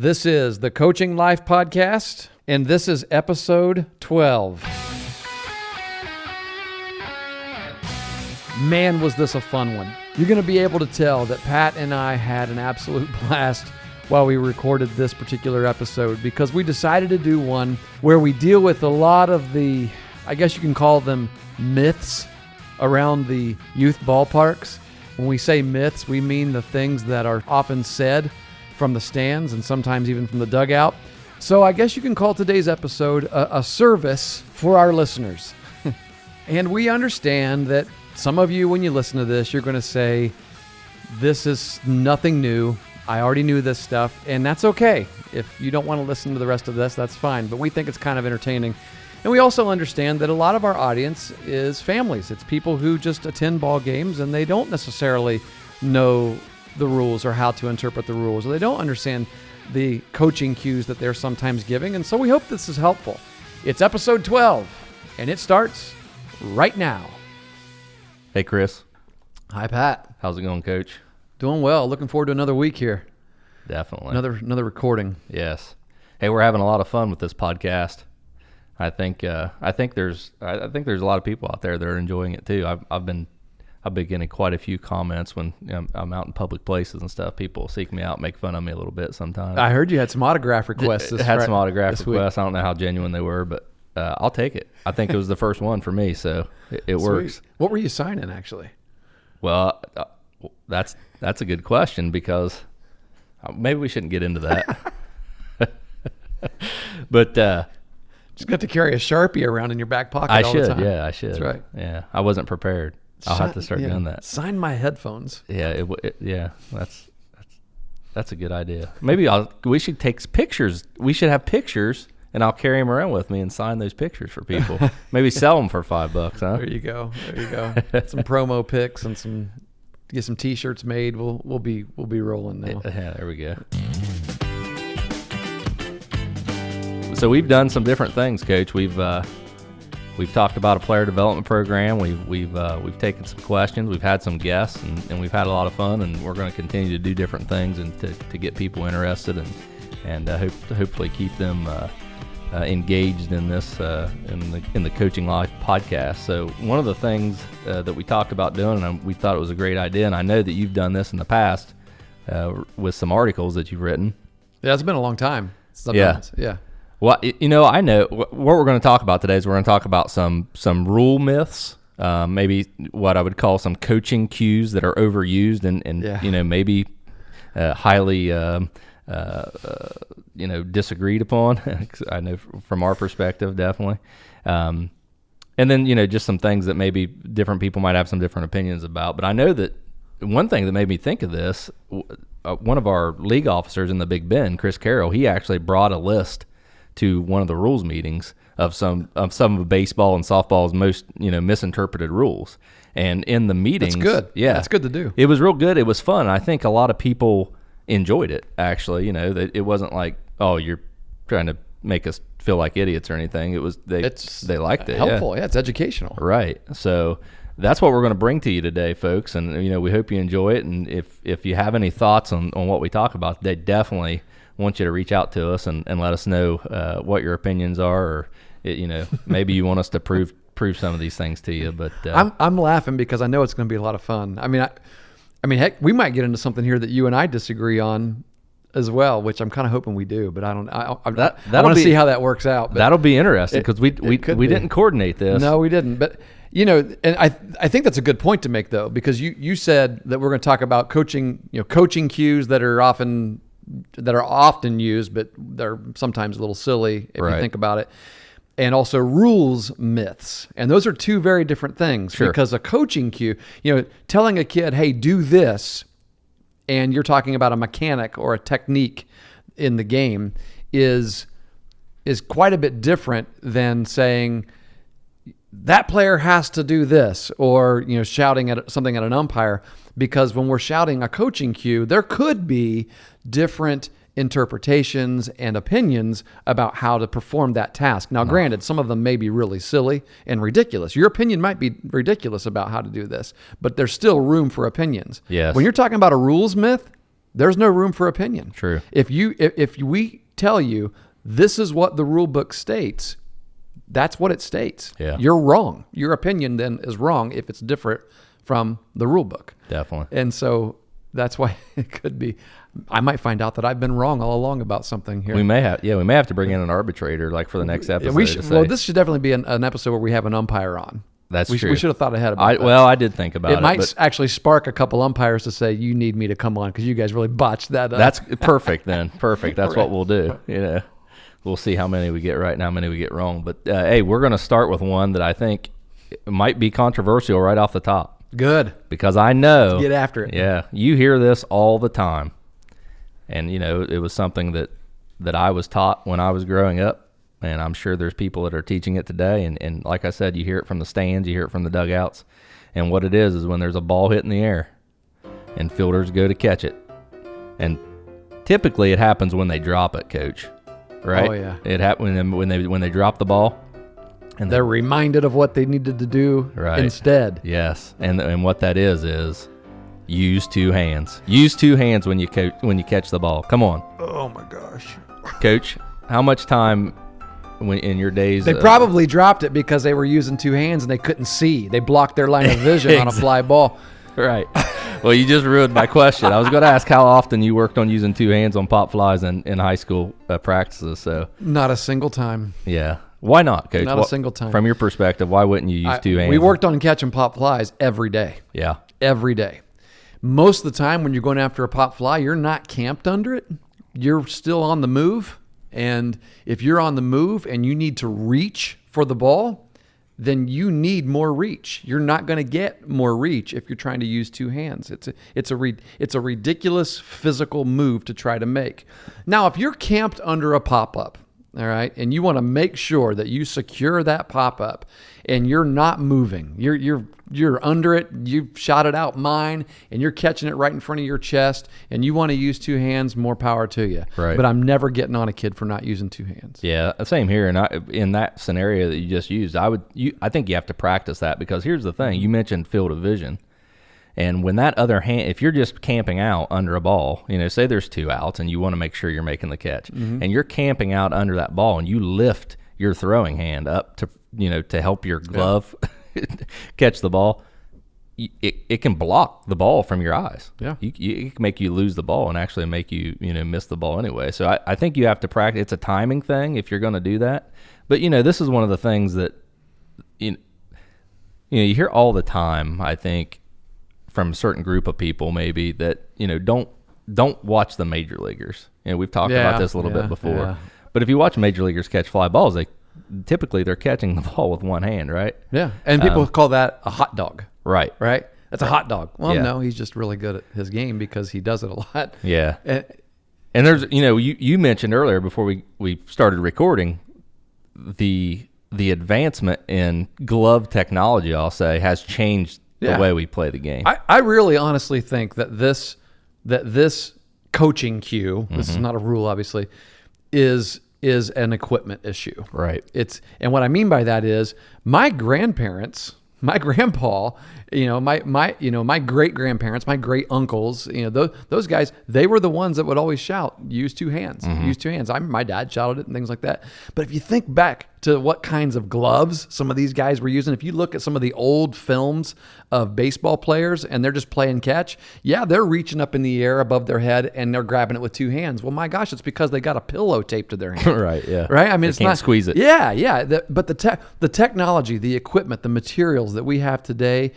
This is the Coaching Life Podcast, and this is episode 12. Man, was this a fun one. You're going to be able to tell that Pat and I had an absolute blast while we recorded this particular episode because we decided to do one where we deal with a lot of the, I guess you can call them myths around the youth ballparks. When we say myths, we mean the things that are often said from the stands and sometimes even from the dugout. So I guess you can call today's episode a service for our listeners. And we understand that some of you, when you listen to this, you're going to say, this is nothing new. I already knew this stuff, and that's okay. If you don't want to listen to the rest of this, that's fine. But we think it's kind of entertaining. And we also understand that a lot of our audience is families. It's people who just attend ball games, and they don't necessarily know the rules or how to interpret the rules, or they don't understand the coaching cues that they're sometimes giving. And so we hope this is helpful. It's episode 12, and it starts right now. Hey, Chris. Hi, Pat. How's it going, Coach? Doing well. Looking forward to another week here. Definitely. Another recording. Yes. Hey, we're having a lot of fun with this podcast. I think there's a lot of people out there that are enjoying it too. I've been getting quite a few comments when I'm out in public places and stuff. People seek me out, make fun of me a little bit sometimes. I heard you had some autograph requests. Some autograph requests. I don't know how genuine they were, but I'll take it. I think it was the first one for me, so it works. What were you signing, actually? Well, that's a good question because maybe we shouldn't get into that. But just got to carry a Sharpie around in your back pocket all the time. Yeah, I should. That's right. Yeah, I wasn't prepared. I'll have to start doing that. Sign my headphones. Yeah, that's a good idea. Maybe we should take pictures. We should have pictures, and I'll carry them around with me and sign those pictures for people. Maybe sell them for $5, huh? There you go. Some promo pics and get some T-shirts made. We'll be rolling now. Yeah, there we go. So we've done some different things, Coach. We've talked about a player development program. We've taken some questions. We've had some guests, and we've had a lot of fun. And we're going to continue to do different things and to get people interested and hopefully keep them engaged in this in the Coaching Life podcast. So one of the things that we talked about doing, and we thought it was a great idea, and I know that you've done this in the past with some articles that you've written. Yeah, it's been a long time. Yeah. Well, I know what we're going to talk about today is we're going to talk about some rule myths, maybe what I would call some coaching cues that are overused and maybe highly disagreed upon. I know from our perspective, definitely. And then just some things that maybe different people might have some different opinions about. But I know that one thing that made me think of this, one of our league officers in the Big Bend, Chris Carroll, he actually brought a list to one of the rules meetings of some of baseball and softball's most misinterpreted rules. And in the meetings, that's good. Yeah, that's good to do. It was real good. It was fun. I think a lot of people enjoyed it. Actually, that it wasn't like, oh, you're trying to make us feel like idiots or anything. It was they liked it. Helpful. Yeah, it's educational. Right. So that's what we're going to bring to you today, folks. And we hope you enjoy it. And if you have any thoughts on what we talk about today, definitely want you to reach out to us and let us know what your opinions are, or maybe you want us to prove some of these things to you. But I'm laughing because I know it's going to be a lot of fun. I mean, heck, we might get into something here that you and I disagree on as well, which I'm kind of hoping we do. But I don't. I want to see how that works out. But that'll be interesting because we didn't coordinate this. No, we didn't. But and I think that's a good point to make though, because you said that we're going to talk about coaching cues that are often used, but they're sometimes a little silly if you think about it. And also rules myths. And those are two very different things. Sure. Because a coaching cue, telling a kid, hey, do this, and you're talking about a mechanic or a technique in the game is quite a bit different than saying that player has to do this, or shouting at something at an umpire. Because when we're shouting a coaching cue, there could be different interpretations and opinions about how to perform that task. Now, granted, some of them may be really silly and ridiculous. Your opinion might be ridiculous about how to do this, but there's still room for opinions. Yes. When you're talking about a rules myth, There's no room for opinion. True. If we tell you this is what the rule book states, that's what it states. Yeah. You're wrong. Your opinion then is wrong if it's different from the rule book. Definitely. And so that's why it could be. I might find out that I've been wrong all along about something here. We may have to bring in an arbitrator like for the next episode. Well, this should definitely be an episode where we have an umpire on. That's true. We should have thought ahead about that. Well, I did think about it. It might actually spark a couple umpires to say, you need me to come on because you guys really botched that up. That's perfect then. Perfect. That's Right. what we'll do. We'll see how many we get right and how many we get wrong. But, hey, we're going to start with one that I think might be controversial right off the top. Good. Because I know. Let's get after it. Yeah. You hear this all the time. And, it was something that I was taught when I was growing up. And I'm sure there's people that are teaching it today. And like I said, you hear it from the stands, you hear it from the dugouts. And what it is when there's a ball hit in the air and fielders go to catch it. And typically it happens when they drop it, Coach. Right? Oh, yeah. It happens when they drop the ball. And they're reminded of what they needed to do instead. Yes. And what that is use two hands. Use two hands when you catch the ball. Come on. Oh, my gosh. Coach, how much time in your days? They probably dropped it because they were using two hands and they couldn't see. They blocked their line of vision on a fly ball. Right. Well, you just ruined my question. I was going to ask how often you worked on using two hands on pop flies in high school practices. So not a single time. Yeah. Why not, Coach? Not a single time. From your perspective, why wouldn't you use two hands? We worked on catching pop flies every day. Yeah. Every day. Most of the time when you're going after a pop fly, you're not camped under it. You're still on the move. And if you're on the move and you need to reach for the ball, then you need more reach. You're not going to get more reach if you're trying to use two hands. It's a ridiculous physical move to try to make. Now, if you're camped under a pop-up, all right, and you want to make sure that you secure that pop-up and you're not moving, you're under it, you've shot it out mine, and you're catching it right in front of your chest, and you want to use two hands, more power to you. Right. But I'm never getting on a kid for not using two hands. Yeah, same here. And in that scenario that you just used, I think you have to practice that because here's the thing. You mentioned field of vision. And when that other hand, if you're just camping out under a ball, say there's two outs and you want to make sure you're making the catch, and you're camping out under that ball and you lift your throwing hand up to help your glove catch the ball, it can block the ball from your eyes. Yeah. It can make you lose the ball and actually make you, miss the ball anyway. So I think you have to practice. It's a timing thing if you're going to do that. But, this is one of the things that, you hear all the time, I think, from a certain group of people maybe that, don't watch the major leaguers. We've talked about this a little bit before. Yeah. But if you watch major leaguers catch fly balls, typically they're catching the ball with one hand, right? Yeah. And people call that a hot dog. Right. Right? That's a hot dog. Well, Yeah. no, he's just really good at his game because he does it a lot. Yeah. And there's, you mentioned earlier before we started recording, the advancement in glove technology, I'll say, has changed the way we play the game. I really honestly think that this coaching cue, this is not a rule obviously, is an equipment issue. Right. And what I mean by that is my grandparents, my grandpa, my great grandparents, my great uncles, those guys, they were the ones that would always shout, use two hands, use two hands. My dad shouted it and things like that. But if you think back to what kinds of gloves some of these guys were using, if you look at some of the old films of baseball players and they're just playing catch, they're reaching up in the air above their head and they're grabbing it with two hands. Well, my gosh, it's because they got a pillow taped to their hand. Right, yeah. Right? I mean, they can't squeeze it. Yeah. But the technology, the equipment, the materials that we have today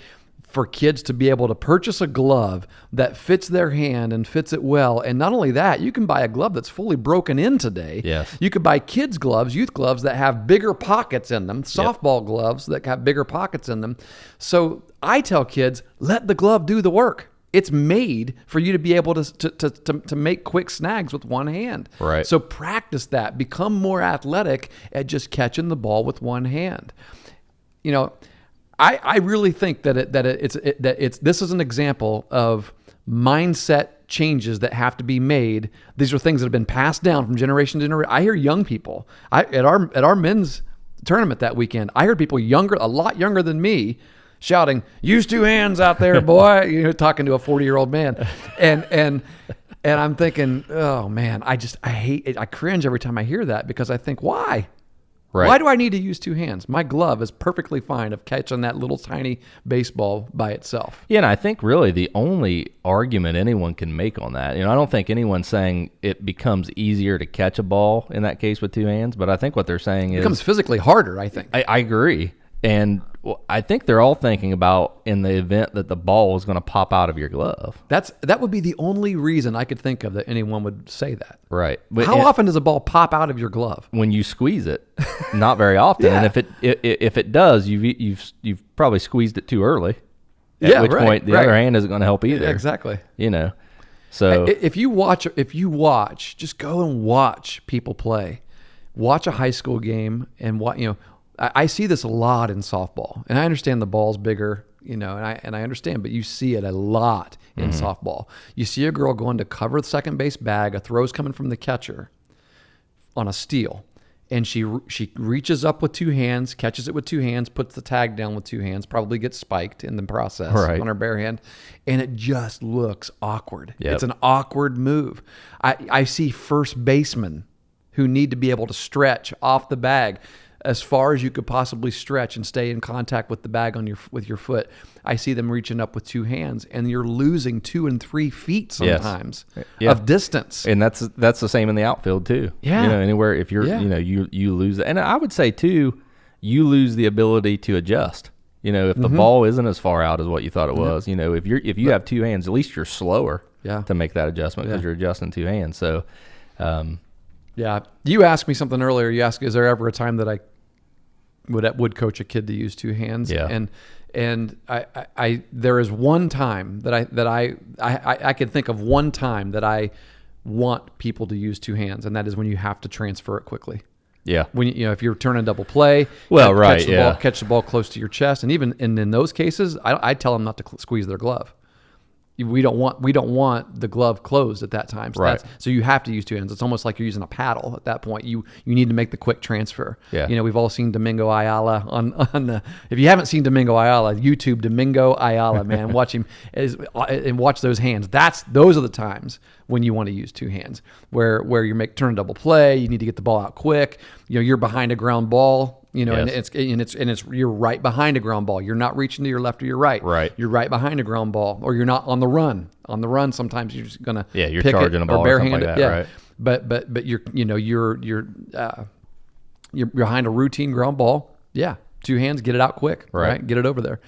for kids to be able to purchase a glove that fits their hand and fits it well. And not only that, you can buy a glove that's fully broken in today. Yes. You could buy kids' gloves, youth gloves that have bigger pockets in them, softball gloves that have bigger pockets in them. So I tell kids, let the glove do the work. It's made for you to be able to make quick snags with one hand. Right. So practice that. Become more athletic at just catching the ball with one hand. I really think that this is an example of mindset changes that have to be made. These are things that have been passed down from generation to generation. I hear young people at our men's tournament that weekend. I heard people a lot younger than me, shouting, "Use two hands out there, boy!" Talking to a 40-year-old man, and And I'm thinking, oh man, I hate it. I cringe every time I hear that because I think, why? Right. Why do I need to use two hands? My glove is perfectly fine of catching that little tiny baseball by itself. Yeah, and I think really the only argument anyone can make on that, I don't think anyone's saying it becomes easier to catch a ball in that case with two hands, but I think what they're saying It becomes physically harder, I think. I agree. And I think they're all thinking about in the event that the ball is going to pop out of your glove. That would be the only reason I could think of that anyone would say that. Right. How often does a ball pop out of your glove? When you squeeze it, not very often. Yeah. And if it does, you've probably squeezed it too early. At Yeah, which right, point the right. other hand isn't going to help either. Yeah, exactly. So If you watch, just go and watch people play. Watch a high school game and I see this a lot in softball, and I understand the ball's bigger, and I understand, but you see it a lot in softball. You see a girl going to cover the second base bag, a throw's coming from the catcher on a steal, and she reaches up with two hands, catches it with two hands, puts the tag down with two hands, probably gets spiked in the process on her bare hand, and it just looks awkward. Yep. It's an awkward move. I see first basemen who need to be able to stretch off the bag as far as you could possibly stretch and stay in contact with the bag with your foot. I see them reaching up with two hands, and you're losing 2 and 3 feet sometimes of distance. And that's the same in the outfield too. Yeah. Anywhere if you're you lose it. And I would say too, you lose the ability to adjust. If the ball isn't as far out as what you thought it was, if you have two hands, at least you're slower to make that adjustment because you're adjusting two hands. So you asked me something earlier. You asked, is there ever a time that I would coach a kid to use two hands? Yeah. And I there is one time that I can think of one time that I want people to use two hands, and that is when you have to transfer it quickly. Yeah. When if you're turning double play, catch the ball close to your chest, and even in those cases, I tell them not to squeeze their glove. We don't want the glove closed at that time. So, so you have to use two hands. It's almost like you're using a paddle at that point. You need to make the quick transfer. Yeah. We've all seen Domingo Ayala on the. If you haven't seen Domingo Ayala, YouTube Domingo Ayala, man, watch him and watch those hands. Those are the times when you want to use two hands, where you turn a double play. You need to get the ball out quick. You're behind a ground ball. And it's you're right behind a ground ball. You're not reaching to your left or your right. Right. You're right behind a ground ball, or you're not on the run. On the run, sometimes you're just gonna you're pick charging it a ball or or barehand something it. like that, right? But you're behind a routine ground ball. Yeah, two hands, get it out quick. Right, get it over there.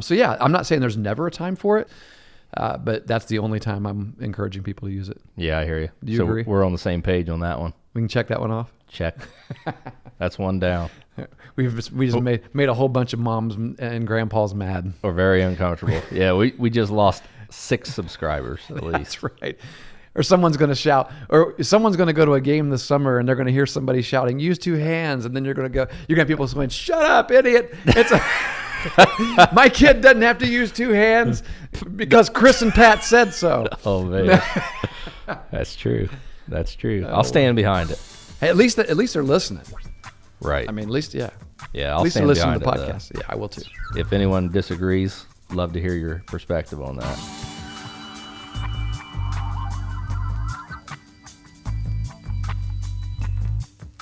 So yeah, I'm not saying there's never a time for it. But that's the only time I'm encouraging people to use it. Yeah, I hear you. Do you agree? We're on the same page on that one. We can check that one off. Check. That's one down. We just made a whole bunch of moms and grandpas mad. We're very uncomfortable. Yeah, we just lost 6 subscribers at least. That's right. Or someone's going to shout, or someone's going to go to a game this summer and they're going to hear somebody shouting, "Use two hands," and then you're going to have people saying, "Shut up, idiot! It's my kid doesn't have to use two hands because Chris and Pat said so." Oh man, that's true. That's true. I'll stand behind it. Hey, at least they're listening. Right. I mean, at least Yeah, At I'll least they're stand listening to the behind it, podcast. Yeah, I will too. If anyone disagrees, love to hear your perspective on that.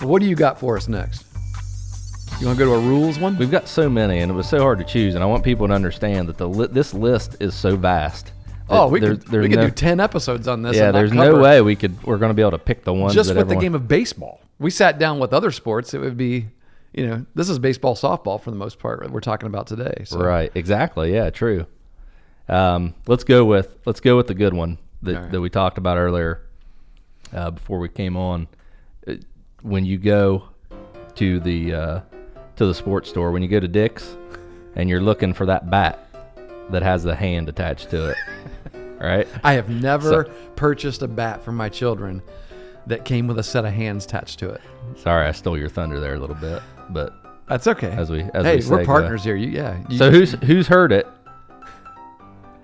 What do you got for us next? You want to go to a rules one? We've got so many, and it was so hard to choose, and I want people to understand that this list is so vast. We could do 10 episodes on this. Yeah, there's no way we're going to be able to pick the ones just that with the game of baseball. We sat down with other sports. It would be, this is baseball, softball for the most part that we're talking about today. So. Right. Exactly. Yeah. True. Let's go with the good one that we talked about earlier before we came on. When you go to the sports store, when you go to Dick's and you're looking for that bat that has the hand attached to it, right? I have never purchased a bat for my children that came with a set of hands attached to it. Sorry, I stole your thunder there a little bit, but that's okay. We're partners here. So who's heard it?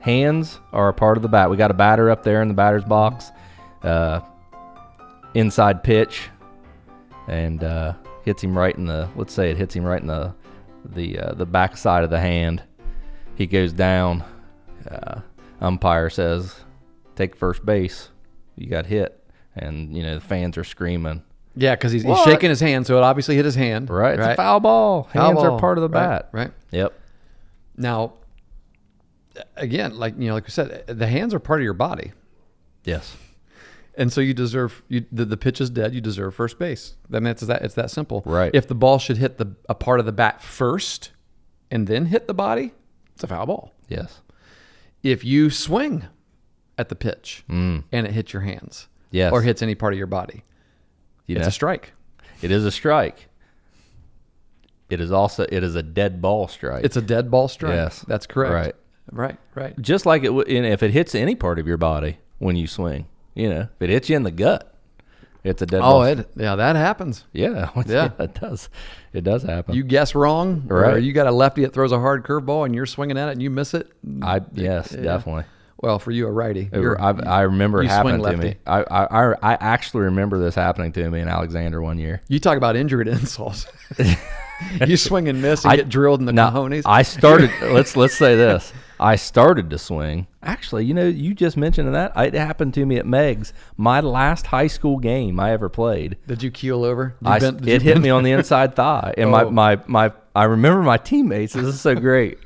Hands are a part of the bat. We got a batter up there in the batter's box, inside pitch, and hits him right in the. Let's say it hits him right in the back side of the hand. He goes down. Umpire says, "Take first base." you got hit, and the fans are screaming. Yeah, because he's shaking his hand, so it obviously hit his hand. Right. It's a foul ball. Hands are part of the bat. Right. Yep. Now, again, like we said, the hands are part of your body. Yes. And so you deserve the pitch is dead. You deserve first base. I mean, it's that simple. Right. If the ball should hit a part of the bat first, and then hit the body, it's a foul ball. Yes. If you swing at the pitch and it hits your hands, yes, or hits any part of your body, it's a strike. It is a strike. It is a dead ball strike. It's a dead ball strike. Yes, that's correct. Right. Just like if it hits any part of your body when you swing, if it hits you in the gut, it's a dead ball. That happens. Yeah, it does. It does happen. You guess wrong, right? Or you got a lefty that throws a hard curveball and you're swinging at it and you miss it. Definitely. Well, for you, a righty. I remember it happening to me. lefty. I actually remember this happening to me in Alexander one year. You talk about injured insults. You swing and miss and get drilled in the cojones. I started. let's say this. I started to swing. Actually, you just mentioned that. It happened to me at Meg's, my last high school game I ever played. Did you keel over? It hit me on the inside thigh, and I remember my teammates. This is so great.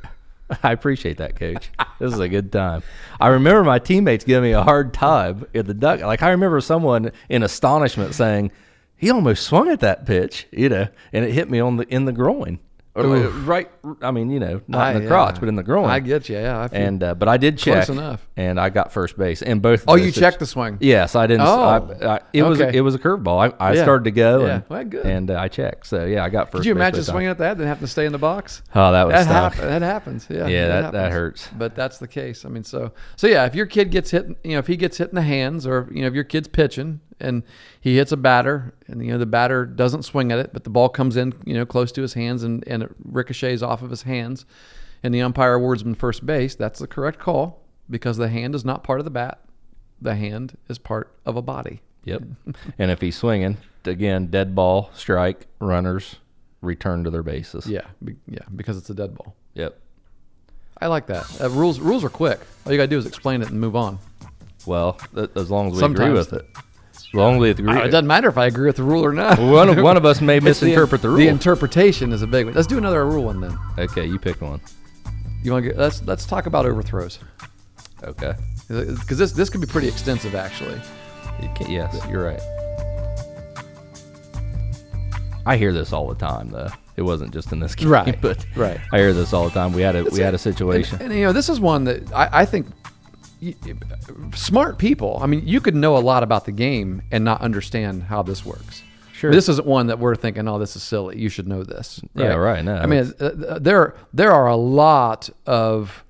I appreciate that, Coach. This is a good time. I remember my teammates giving me a hard time at the dugout. Like, I remember someone in astonishment saying, "He almost swung at that pitch, and it hit me in the groin." Right, I mean, not in the crotch, but in the groin. I get you, yeah. But I did check, close enough, and I got first base in both. You checked the swing? Yes, I didn't. It was a curveball. I started to go, good. And I checked. So I got first. Could you base imagine swinging at that and having to stay in the box? Oh, that was tough. That happens. Yeah, that hurts. But that's the case. I mean, so yeah, if your kid gets hit, if he gets hit in the hands, or if your kid's pitching and he hits a batter, and the batter doesn't swing at it, but the ball comes in, close to his hands, and it ricochets off of his hands, and the umpire awards him first base, that's the correct call, because the hand is not part of the bat. The hand is part of a body. Yep. And if he's swinging, again, dead ball, strike, runners return to their bases. Yeah, because it's a dead ball. Yep. I like that. Rules are quick. All you got to do is explain it and move on. Well, as long as we agree with it. As long as we agree. It doesn't matter if I agree with the rule or not. One of us may misinterpret the rule. The interpretation is a big one. Let's do another rule one then. Okay, you pick one. You want to let's talk about overthrows. Okay. Because this could be pretty extensive, actually. Yes, you're right. I hear this all the time, though. It wasn't just in this game, but I hear this all the time. We had a situation, and this is one that I think smart people. I mean, you could know a lot about the game and not understand how this works. Sure. This isn't one that we're thinking, "Oh, this is silly. You should know this." Right? Yeah, right. No, I mean, there are a lot of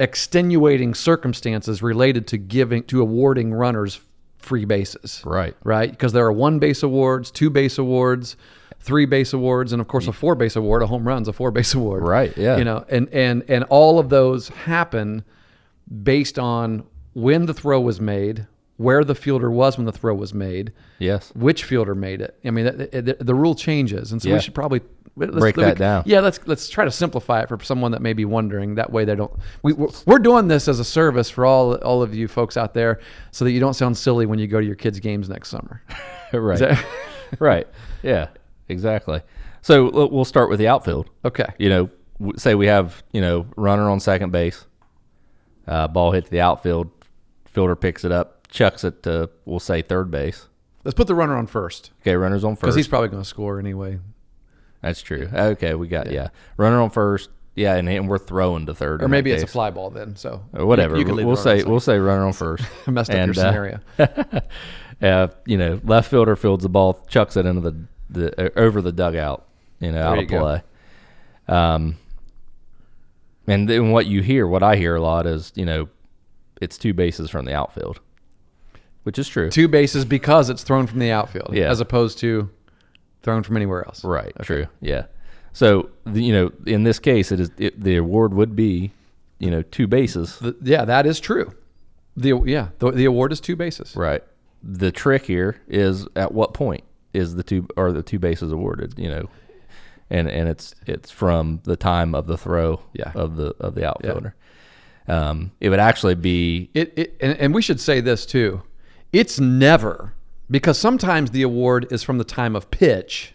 extenuating circumstances related to awarding runners free bases. Right. Because there are 1 base awards, 2 base awards, 3 base awards, and of course a 4 base award. A home run's a 4 base award. Right. Yeah. And all of those happen based on when the throw was made, where the fielder was when the throw was made. Yes. Which fielder made it. I mean, the rule changes, and so we should probably break that down. Yeah, let's try to simplify it for someone that may be wondering. That way they don't. We're doing this as a service for all of you folks out there, so that you don't sound silly when you go to your kids' games next summer. Right. Right. Yeah. Exactly. So we'll start with the outfield. Okay. Say we have runner on second base. Ball hits the outfield. Fielder picks it up, chucks it to, we'll say, third base. Let's put the runner on first. Okay, runner's on first. Because he's probably going to score anyway. That's true. Okay, we got, runner on first. Yeah, and we're throwing to third. Or maybe it's a fly ball then. So or whatever. We'll say runner on first. I messed up your scenario. Left fielder fields the ball, chucks it into the over the dugout, out of play. And then what I hear a lot is, it's 2 bases from the outfield, which is true. 2 bases because it's thrown from the outfield, as opposed to thrown from anywhere else. Right. Okay. True. Yeah. So in this case, the award would be, 2 bases. That is true. The award is 2 bases. Right. The trick here is at what point is the 2 bases awarded? And it's from the time of the throw of the outfielder. It would actually be and we should say this too. It's never, because sometimes the award is from the time of pitch.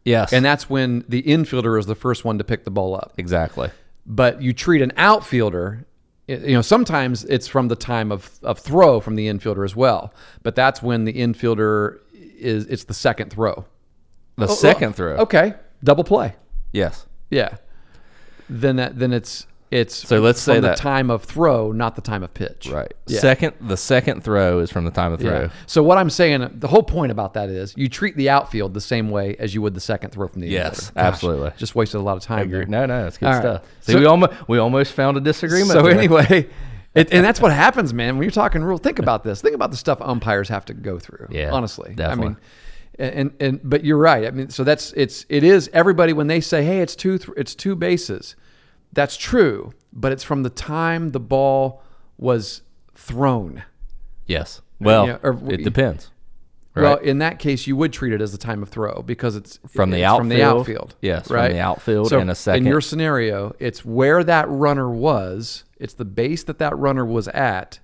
Yes. And that's when the infielder is the first one to pick the ball up. Exactly. But you treat an outfielder, sometimes it's from the time of throw from the infielder as well. But that's when the infielder it's the second throw. The second throw. Okay. Double play. Yes. Yeah. Then it's so let's say from the that time of throw, not the time of pitch. right. Yeah. The second throw is from the time of throw. Yeah. So what I'm saying, the whole point about that is you treat the outfield the same way as you would the second throw from the infielder. Yes, Gosh, absolutely. Just wasted a lot of time there. No, that's good All right. stuff. See, So- we almost found a disagreement. So there. anyway, and that's what happens, man. When you're talking rules, think about this. Think about the stuff umpires have to go through. Yeah, honestly, definitely. I mean, but you're right. I mean, so it is everybody when they say, hey, it's two bases. That's true, but it's from the time the ball was thrown. Yes. Well, Yeah, it depends. Right? Well, in that case, you would treat it as the time of throw because it's From the from the outfield. Yes, right? from the outfield So in a second. in your scenario, it's where that runner was. It's the base that runner was at.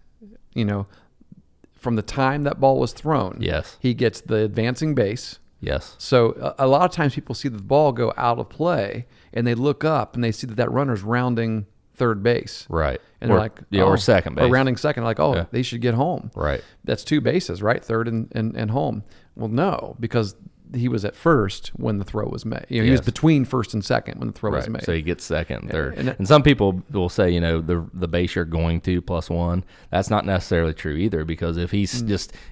From the time that ball was thrown. Yes. He gets the advancing base. Yes. So a lot of times people see the ball go out of play and they look up and they see that runner's rounding third base. Right. And they're like, or second base. Or rounding second. Like, Yeah. they should get home. Right. That's two bases, right? Third and home. Well, no, because he was at first when the throw was made. He was Yes. between first and second when the throw was Right. made. So he gets second and third. And And some people will say, the base you're going to plus one. That's not necessarily true either, because if he's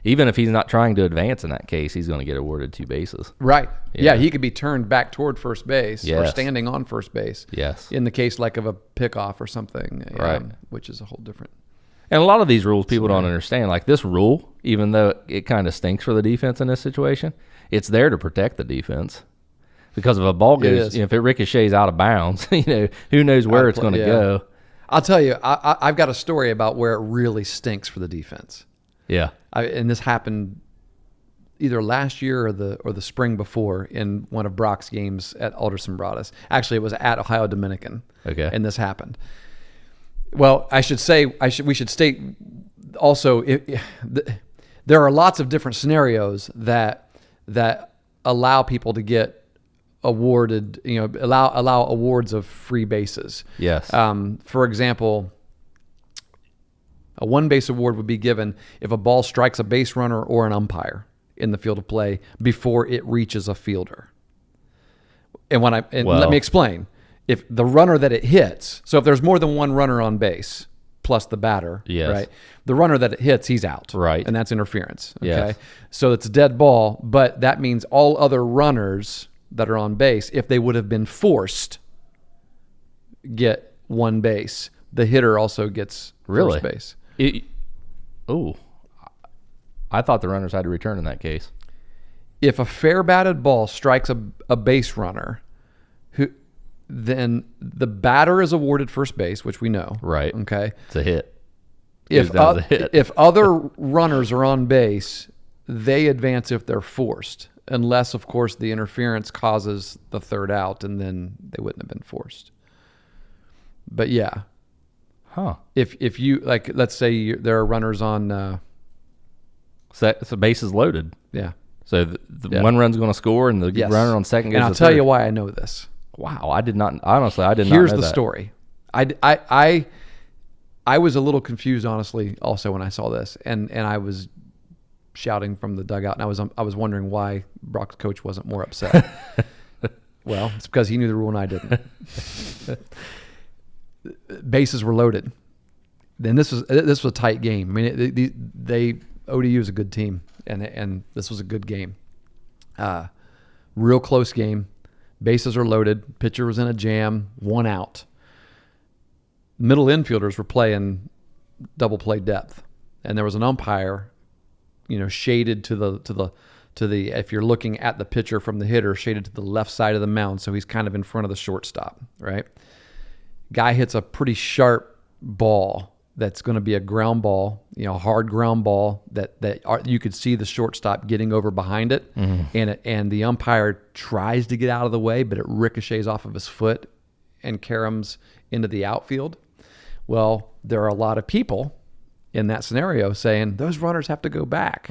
even if he's not trying to advance in that case, he's going to get awarded two bases. Right. Yeah. Yeah, he could be turned back toward first base or Yes. standing on first base. Yes. In the case like of a pickoff or something, Right. Which is a whole different. And a lot of these rules people don't understand. Like this rule, even though it kind of stinks for the defense in this situation, it's there to protect the defense. Because if a ball goes, if it ricochets out of bounds, who knows where it's going to go. I'll tell you, I've got a story about where it really stinks for the defense. Yeah. And this happened either last year or the spring before in one of Brock's games at Alderson Broaddus. Actually, it was at Ohio Dominican. Okay. And this happened. Well, we should state also there are lots of different scenarios that allow people to get awarded, allow awards of free bases. Yes. For example, a one base award would be given if a ball strikes a base runner or an umpire in the field of play before it reaches a fielder. And let me explain. If the runner that it hits, so if there's more than one runner on base plus the batter, Yes. right? The runner that it hits, he's out. Right. And that's interference. Okay. Yes. So it's a dead ball, but that means all other runners that are on base, if they would have been forced, get one base. The hitter also gets Really? first base. I thought the runners had to return in that case. If a fair batted ball strikes a base runner, then the batter is awarded first base, which we know. Right. Okay. It's a hit. If other runners are on base, they advance if they're forced, unless, of course, the interference causes the third out, and then they wouldn't have been forced. But yeah. Huh. If you, like, let's say there are runners on... So the base is loaded. Yeah. So the one run's going to score, and the runner on second goes and I'll to tell third. you why I know this. Wow, I did not. Honestly, I did not Here's know the that. story. I was a little confused, honestly, also when I saw this, and I was shouting from the dugout, and I was wondering why Brock's coach wasn't more upset. Well, it's because he knew the rule and I didn't. Bases were loaded. Then this was a tight game. I mean, ODU is a good team, and this was a good game. Real close game. Bases are loaded. Pitcher was in a jam. 1 out. Middle infielders were playing double play depth, and there was an umpire, shaded to the if you're looking at the pitcher from the hitter, shaded to the left side of the mound, so he's kind of in front of the shortstop. Right. Guy hits a pretty sharp ball. That's going to be a ground ball, hard ground ball that you could see the shortstop getting over behind it, and the umpire tries to get out of the way, but it ricochets off of his foot and caroms into the outfield. Well, there are a lot of people in that scenario saying those runners have to go back.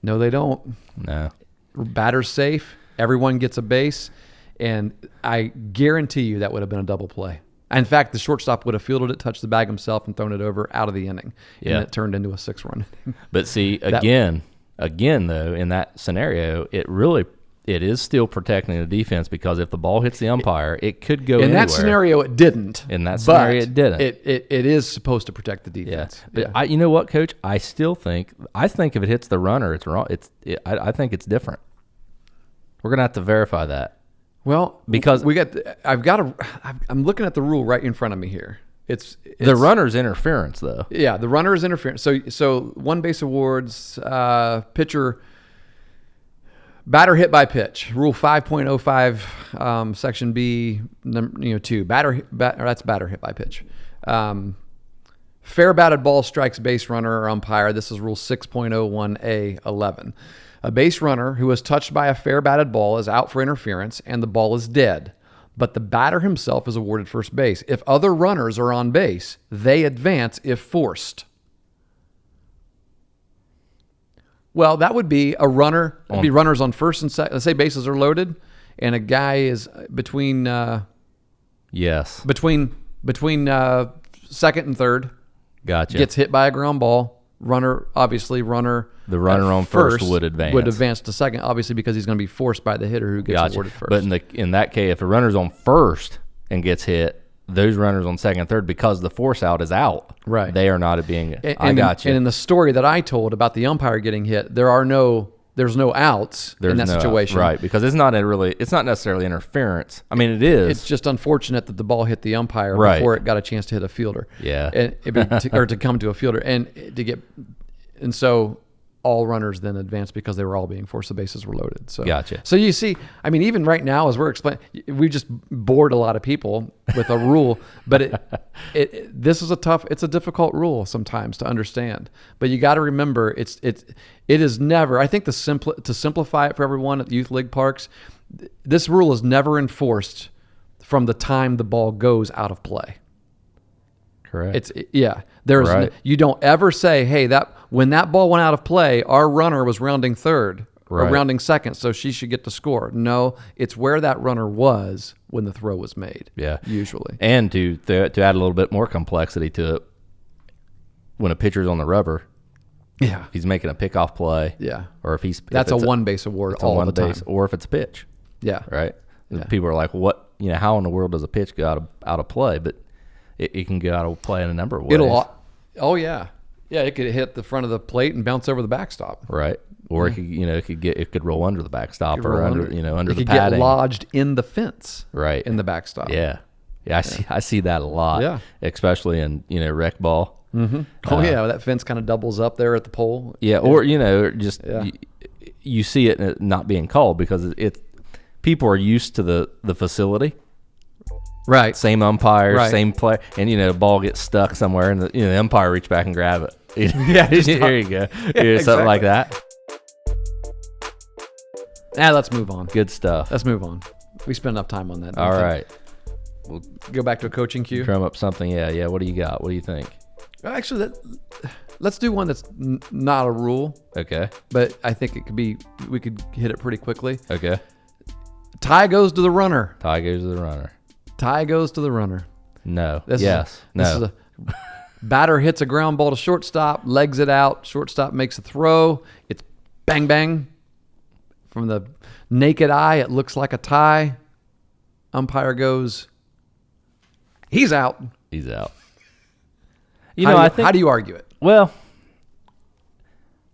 No, they don't. No. Batter's safe. Everyone gets a base. And I guarantee you that would have been a double play. In fact, the shortstop would have fielded it, touched the bag himself, and thrown it over out of the inning. Yeah. And it turned into a 6-run inning. But see, again, though, in that scenario, it is still protecting the defense, because if the ball hits the umpire, it could go In anywhere. that scenario, it didn't. In that scenario, it didn't. It is supposed to protect the defense. Yeah. But you know what, Coach? I think if it hits the runner, it's wrong. I think it's different. We're gonna have to verify that. Well, because I'm looking at the rule right in front of me here. It's the runner's interference, though. Yeah, the runner is interference. So one base awards, pitcher, batter hit by pitch. Rule 5.05, section B, 2. That's batter hit by pitch. Fair batted ball strikes base runner or umpire. This is rule 6.01A11. A base runner who is touched by a fair batted ball is out for interference, and the ball is dead. But the batter himself is awarded first base. If other runners are on base, they advance if forced. Well, that would be a runner. It'd be runners on first and second. Let's say bases are loaded, and a guy is between second and third. Gotcha. Gets hit by a ground ball. The runner on first would advance to second, obviously, because he's going to be forced by the hitter who gets awarded first. But in that case, if a runner's on first and gets hit, those runners on second and third, because the force out is out, right? They are not being. I got you. And in the story that I told about the umpire getting hit, there's no outs in that situation, right? Because it's not necessarily interference. I mean, it is. It's just unfortunate that the ball hit the umpire before it got a chance to hit a fielder. Yeah, or to come to a fielder and so all runners then advanced because they were all being forced. The bases were loaded. So gotcha. So you see, I mean, even right now as we're explaining, we just bored a lot of people with a rule, but this is it's a difficult rule sometimes to understand. But you got to remember, it is never. I think to simplify it for everyone at youth league parks, this rule is never enforced from the time the ball goes out of play. Correct. You don't ever say, hey, when that ball went out of play, our runner was rounding third or rounding second, so she should get the score. No, it's where that runner was when the throw was made. Yeah, usually. And to add a little bit more complexity to it, when a pitcher's on the rubber, if he's making a pickoff play, or if that's a one base award all the time, or if it's a pitch, right. Yeah. People are like, what? How in the world does a pitch go out of play? But it can go out of play in a number of ways. It could hit the front of the plate and bounce over the backstop. Right. Or it could roll under the backstop or under the padding. It could get lodged in the fence. Right. In the backstop. Yeah. Yeah. I see that a lot. Yeah. Especially in rec ball. Mm-hmm. That fence kind of doubles up there at the pole. Yeah. Or you see it not being called because people are used to the facility. Right. Same umpire, same play, and the ball gets stuck somewhere, and the umpire reach back and grab it. Here you go. Something like that. Let's move on. Good stuff. Let's move on. We spent enough time on that. All right. We'll go back to a coaching cue. Drum up something. Yeah. What do you got? What do you think? Actually, let's do one that's not a rule. Okay. But I think we could hit it pretty quickly. Okay. Tie goes to the runner. Tie goes to the runner. Tie goes to the runner. No. No. Batter hits a ground ball to shortstop, legs it out. Shortstop makes a throw. It's bang, bang. From the naked eye, it looks like a tie. Umpire goes, he's out. He's out. How do you argue it? Well,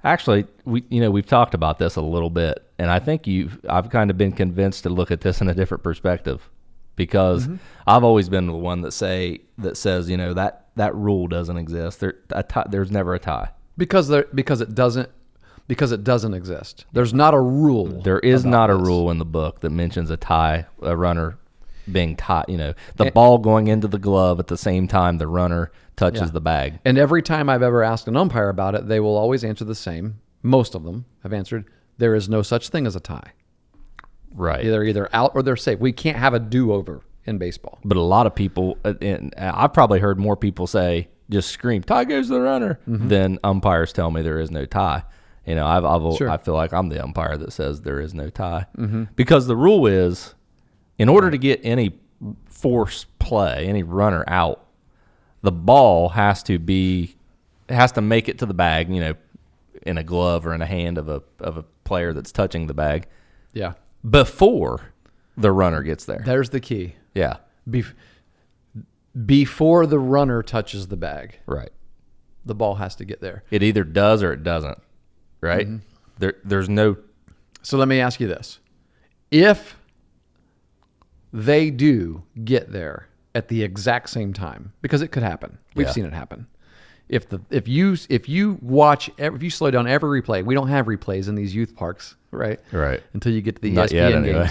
actually, we've talked about this a little bit, and I think I've kind of been convinced to look at this in a different perspective. Because I've always been the one that says that rule doesn't exist. There's never a tie because it doesn't exist. There's not a rule. There is not a rule in the book that mentions a tie, a runner being tied. The ball going into the glove at the same time the runner touches the bag. And every time I've ever asked an umpire about it, they will always answer the same. Most of them have answered, there is no such thing as a tie. Right. They're either out or they're safe. We can't have a do-over in baseball. But a lot of people, and I've probably heard more people say just scream, tie goes to the runner, then umpires tell me there is no tie. I feel like I'm the umpire that says there is no tie. Because the rule is, in order to get any force play, any runner out, the ball has to make it to the bag, in a glove or in a hand of a player that's touching the bag. Yeah. Before the runner gets there. There's the key. Yeah. Before the runner touches the bag. Right. The ball has to get there. It either does or it doesn't. Right? There's no. So let me ask you this. If they do get there at the exact same time, because it could happen. We've seen it happen. If you slow down every replay, we don't have replays in these youth parks, right? Right. Until you get to the Not ESPN yet, anyway.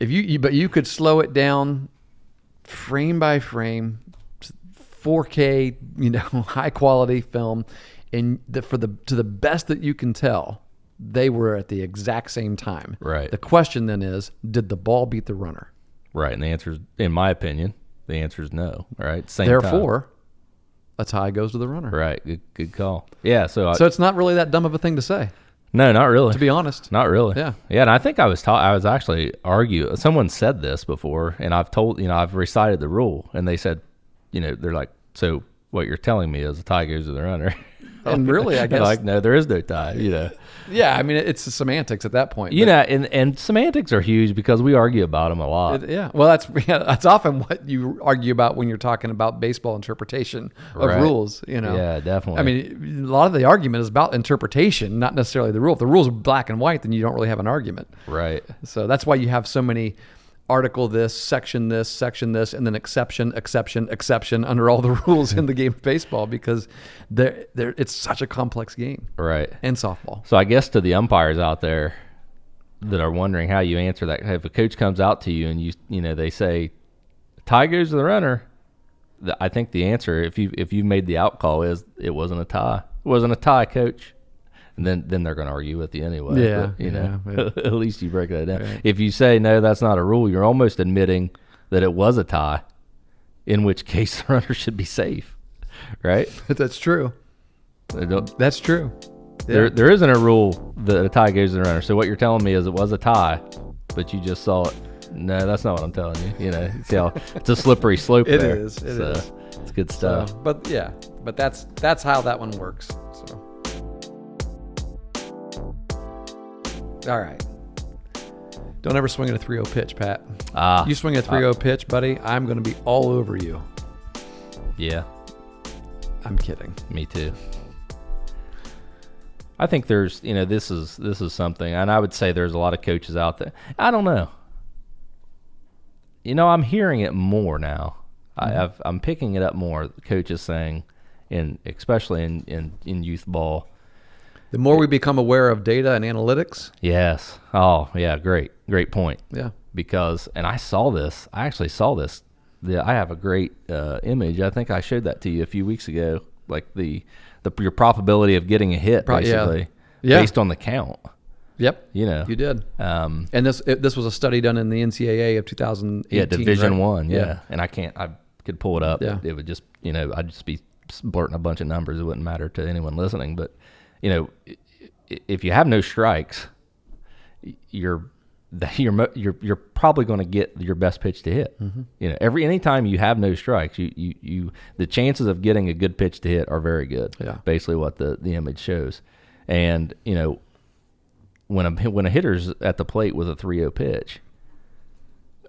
games. But you could slow it down frame by frame, 4K, high quality film, and to the best that you can tell, they were at the exact same time. Right. The question then is, did the ball beat the runner? Right. And the answer is, in my opinion, the answer is no. All right. Therefore, a tie goes to the runner. Right. Good call. Yeah. So it's not really that dumb of a thing to say. No, not really. To be honest. Not really. Yeah. Yeah. And I think I was actually arguing. Someone said this before, and I've recited the rule, and they said, they're like, so what you're telling me is a tie goes to the runner. And really, I guess. Like, no, there is no tie, Yeah, I mean, it's the semantics at that point. And semantics are huge because we argue about them a lot. Well, that's often what you argue about when you're talking about baseball interpretation of rules. Yeah, definitely. I mean, a lot of the argument is about interpretation, not necessarily the rule. If the rules are black and white, then you don't really have an argument. Right. So that's why you have so many article this, section this, and then exception under all the rules in the game of baseball, because it's such a complex game. Right. And softball. So I guess to the umpires out there that are wondering how you answer that, if a coach comes out to you and they say tie goes to the runner, I think the answer, if you made the out call, is it wasn't a tie. It wasn't a tie, coach. And then they're going to argue with you anyway. Yeah, but, at least you break that down. Right. If you say, no, that's not a rule, you're almost admitting that it was a tie, in which case the runner should be safe, right? That's true. That's true. Yeah. There isn't a rule that a tie goes to the runner. So what you're telling me is it was a tie, but you just saw it. No, that's not what I'm telling you. See how it's a slippery slope It there. is. It's good stuff. So, but that's how that one works. So. All right. Don't ever swing at a 3-0 pitch, Pat. You swing at a 3-0 pitch, buddy, I'm going to be all over you. Yeah. I'm kidding. Me too. I think there's, this is something, and I would say there's a lot of coaches out there. I don't know. I'm hearing it more now. Mm-hmm. I'm picking it up more. Coaches saying, especially in youth ball. The more we become aware of data and analytics. Yes. Oh, yeah. Great point. Yeah. Because, and I actually saw this. I have a great image. I think I showed that to you a few weeks ago. Like your probability of getting a hit, basically, based on the count. Yep. You did. And this was a study done in the NCAA of 2018. Yeah, Division right? 1. Yeah. And I could pull it up. Yeah. It would just, I'd just be blurting a bunch of numbers. It wouldn't matter to anyone listening, but if you have no strikes, you're probably going to get your best pitch to hit. Mm-hmm. Anytime you have no strikes, you the chances of getting a good pitch to hit are very good. Yeah. Basically what the image shows. And when a hitter's at the plate with a 3-0 pitch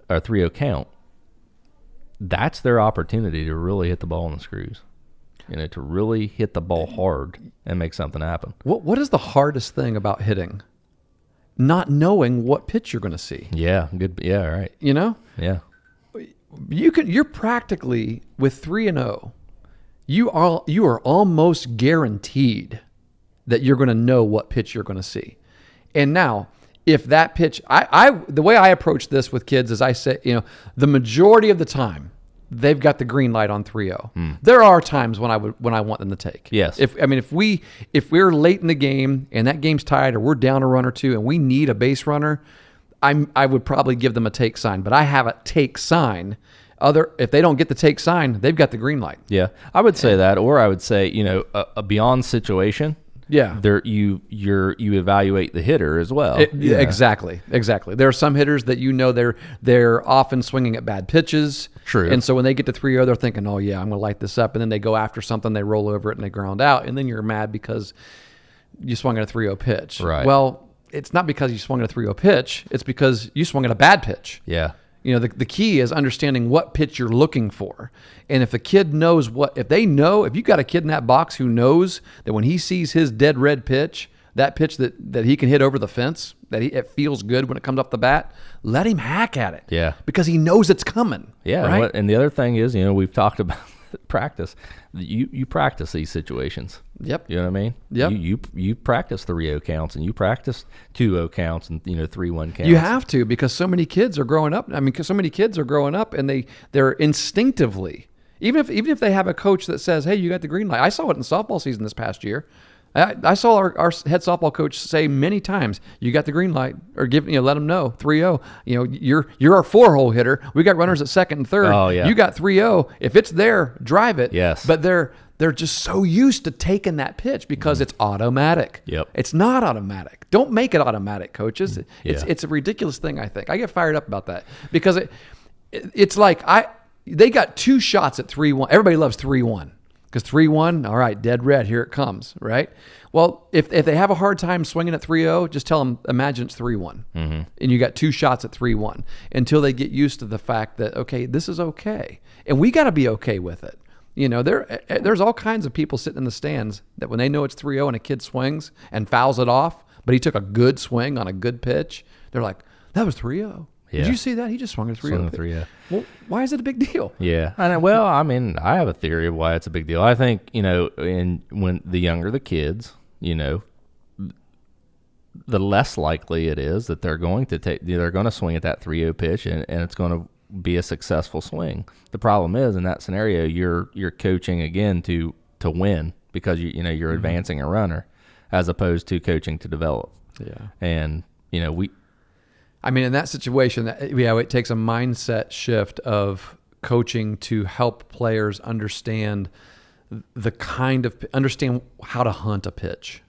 or 3-0 count, that's their opportunity to really hit the ball on the screws. To really hit the ball hard and make something happen. What is the hardest thing about hitting? Not knowing what pitch you're going to see. Yeah, good. Yeah, right. Yeah. You're practically with 3-0. You are almost guaranteed that you're going to know what pitch you're going to see. And now, if that pitch, the way I approach this with kids is I say, the majority of the time, they've got the green light on 3-0. There are times when I want them to take. Yes. If we're late in the game and that game's tied or we're down a run or two and we need a base runner, I would probably give them a take sign. But I have a take sign If they don't get the take sign, they've got the green light. Yeah, I would say that, or I would say, a beyond situation. Yeah, you evaluate the hitter as well. Exactly. There are some hitters that they're often swinging at bad pitches. True. And so when they get to 3-0, they're thinking, oh yeah, I'm going to light this up, and then they go after something, they roll over it, and they ground out, and then you're mad because you swung at a 3-0 pitch. Right. Well, it's not because you swung at a 3-0 pitch. It's because you swung at a bad pitch. Yeah. The key is understanding what pitch you're looking for. And if the kid knows if you got a kid in that box who knows that when he sees his dead red pitch, that pitch that he can hit over the fence, it feels good when it comes off the bat, let him hack at it. Yeah. Because he knows it's coming. Yeah. Right? And the other thing is, we've talked about practice. You practice these situations. Yep. You know what I mean? Yep. You practice 3-0 counts, and you practice 2-0 counts, and 3-1 counts. You have to, because so many kids are growing up. And they're instinctively, even if they have a coach that says, "Hey, you got the green light." I saw it in softball season this past year. I saw our head softball coach say many times, "You got the green light," or let them know 3-0. You're our 4-hole hitter. We got runners at second and third. Oh yeah. You got 3-0. If it's there, drive it. Yes. But they're just so used to taking that pitch because it's automatic. Yep. It's not automatic. Don't make it automatic, coaches. Yeah. It's a ridiculous thing. I think I get fired up about that because it's like they got 2 shots at 3-1. Everybody loves 3-1. Because 3-1, all right, dead red, here it comes, right? Well, if they have a hard time swinging at 3-0, just tell them, imagine it's 3-1. Mm-hmm. And you got 2 shots at 3-1 until they get used to the fact that, okay, this is okay. And we got to be okay with it. There's all kinds of people sitting in the stands that when they know it's 3-0 and a kid swings and fouls it off, but he took a good swing on a good pitch, they're like, that was 3-0. Yeah. Did you see that? He just swung a 3-0. Well, why is it a big deal? Yeah. I have a theory of why it's a big deal. I think, when the younger the kids, the less likely it is that they're going to swing at that 3-0 pitch and it's going to be a successful swing. The problem is in that scenario, you're coaching again to win because you're mm-hmm. advancing a runner as opposed to coaching to develop. Yeah. And, in that situation, it takes a mindset shift of coaching to help players understand understand how to hunt a pitch.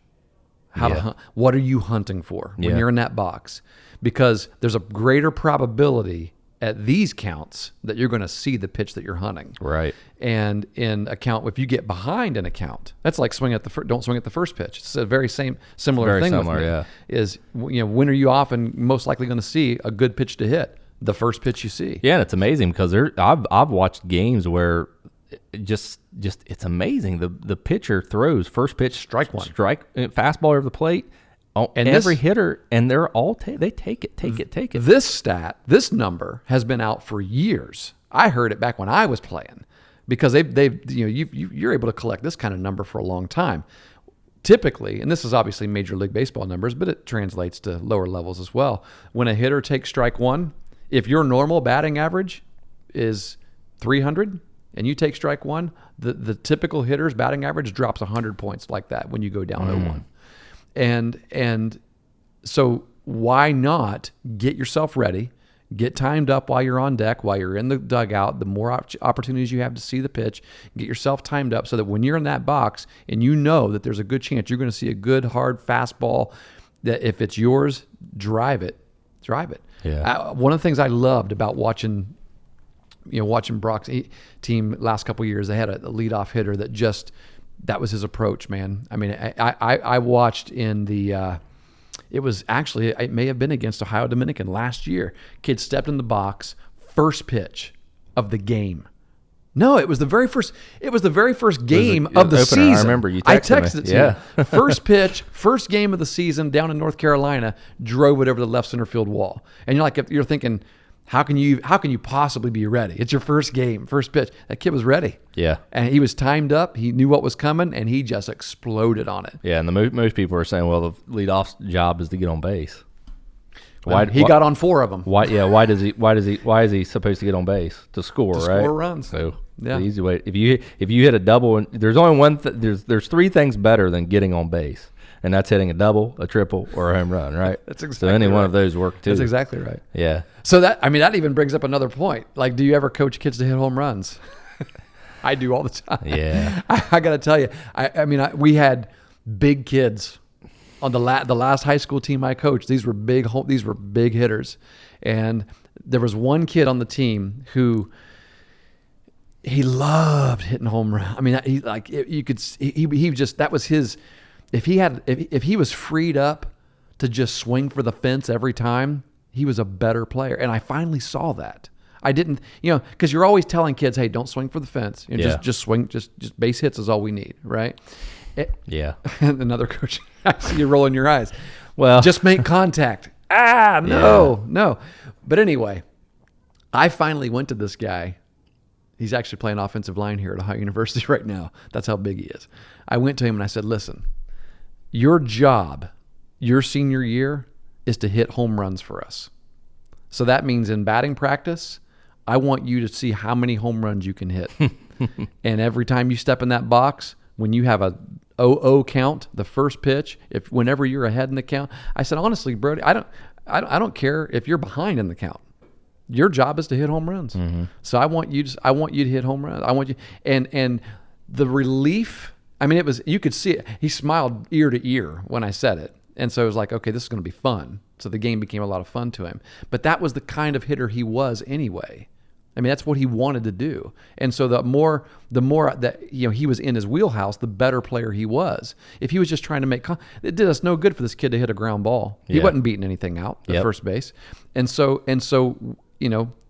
To hunt. What are you hunting for when you're in that box? Because there's a greater probability at these counts that you're going to see the pitch that you're hunting. Right. And in a count, if you get behind in a count, that's like don't swing at the first pitch. It's a very similar thing with me. Yeah. Is when are you often most likely going to see a good pitch to hit? The first pitch you see. Yeah, and it's amazing because I've watched games where it's amazing. The pitcher throws first pitch, strike fastball over the plate. And every hitter, and they're all they take it. This number has been out for years. I heard it back when I was playing, because you're able to collect this kind of number for a long time. Typically, and this is obviously Major League Baseball numbers, but it translates to lower levels as well. When a hitter takes strike one, if your normal batting average is 300 and you take strike one, the typical hitter's batting average drops 100 points like that when you go down 0-1. And so why not get yourself ready, get timed up while you're on deck, while you're in the dugout, the more opportunities you have to see the pitch, get yourself timed up so that when you're in that box and you know that there's a good chance you're going to see a good, hard fastball, that if it's yours, drive it. Yeah. One of the things I loved about watching Brock's team last couple of years, they had a leadoff hitter that was his approach, man. I watched in the, it may have been against Ohio Dominican last year. Kid stepped in the box, first pitch of the game. No, it was the very first game of the season. I remember you texted I texted me. it to you. First pitch, first game of the season down in North Carolina, drove it over the left center field wall. And you're thinking, how can you possibly be ready? It's your first game, first pitch. That kid was ready. Yeah. And he was timed up. He knew what was coming, and he just exploded on it. Yeah, and most people are saying, well, the leadoff's job is to get on base. He got on 4 of them. Why is he supposed to get on base? To score, right? Score runs. So the easy way. If you hit a double, and there's only one. There's 3 things better than getting on base. and that's hitting a double, a triple, or a home run, right? That's exactly so any right. one of those work too. That's exactly right. Yeah. So that even brings up another point. Like, do you ever coach kids to hit home runs? I do all the time. Yeah. I got to tell you, we had big kids on the last high school team I coached. These were big hitters, and there was one kid on the team who he loved hitting home runs. I mean, that was his. If he was freed up to just swing for the fence every time, he was a better player. And I finally saw that. I didn't, because you're always telling kids, hey, don't swing for the fence. Just swing, just base hits is all we need, right? Yeah. Another coach, I see you rolling your eyes. Well, just make contact. No. But anyway, I finally went to this guy. He's actually playing offensive line here at Ohio University right now. That's how big he is. I went to him and I said, listen, your job, your senior year, is to hit home runs for us. So that means in batting practice, I want you to see how many home runs you can hit. And every time you step in that box, when you have a 0-0 count, the first pitch, whenever you're ahead in the count, I said, honestly, Brody, I don't care if you're behind in the count. Your job is to hit home runs. Mm-hmm. So I want you to hit home runs. I want you, and the relief. I mean, you could see it. He smiled ear to ear when I said it. And so it was like, okay, this is going to be fun. So the game became a lot of fun to him. But that was the kind of hitter he was anyway. I mean, that's what he wanted to do. And so the more that he was in his wheelhouse, the better player he was. If he was just trying to it did us no good for this kid to hit a ground ball. He wasn't beating anything out at first base. And so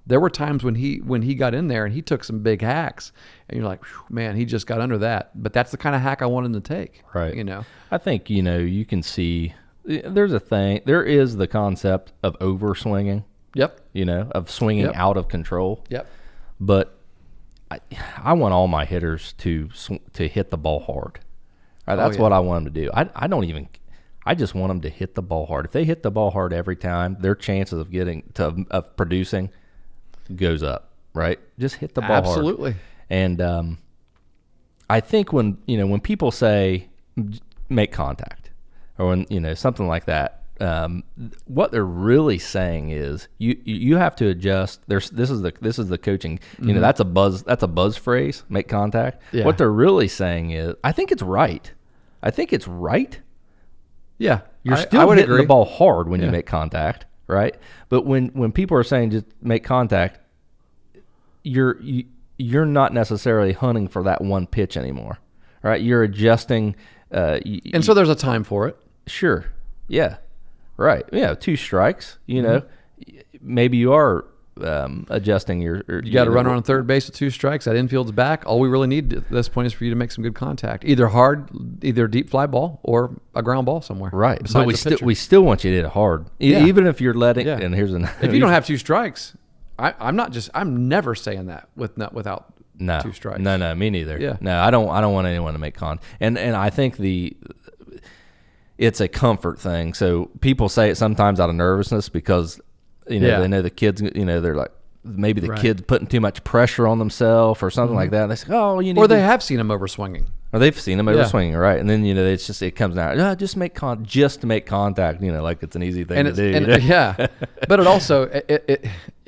there were times when he got in there and he took some big hacks, and you're like, man, he just got under that. But that's the kind of hack I want him to take. Right. I think you can see there is the concept of over swinging. Yep. Of swinging out of control. Yep. But I want all my hitters to hit the ball hard. Right, that's what I want them to do. I just want them to hit the ball hard. If they hit the ball hard every time, their chances of producing goes up. Right? Just hit the ball hard. Absolutely. And I think when people say make contact, or when something like that, what they're really saying is you have to adjust. This is the coaching. Mm-hmm. That's a buzz phrase. Make contact. Yeah. What they're really saying is, I think it's right. Yeah, you're still hitting agree. the ball hard when you make contact, right? But when people are saying just make contact, you're not necessarily hunting for that one pitch anymore, right? You're adjusting. And so there's a time for it. Sure. Yeah. Right. Yeah. 2 strikes. Maybe you are adjusting your. You got to run on third base with 2 strikes. That infield's back. All we really need at this point is for you to make some good contact, either deep fly ball or a ground ball somewhere. Right. But we still want you to hit it hard, even if you're letting. Yeah. And here's if you don't have 2 strikes, I'm never saying that without 2 strikes. No, me neither. Yeah. No, I don't want anyone to make and I think it's a comfort thing. So people say it sometimes out of nervousness because they know the kids, they're like, maybe the kid's putting too much pressure on themselves or something like that. They say, oh, you need or they have seen him over swinging. Or they've seen him over swinging, right? And then it comes out, just to make contact, like it's an easy thing to do. Yeah, but it also,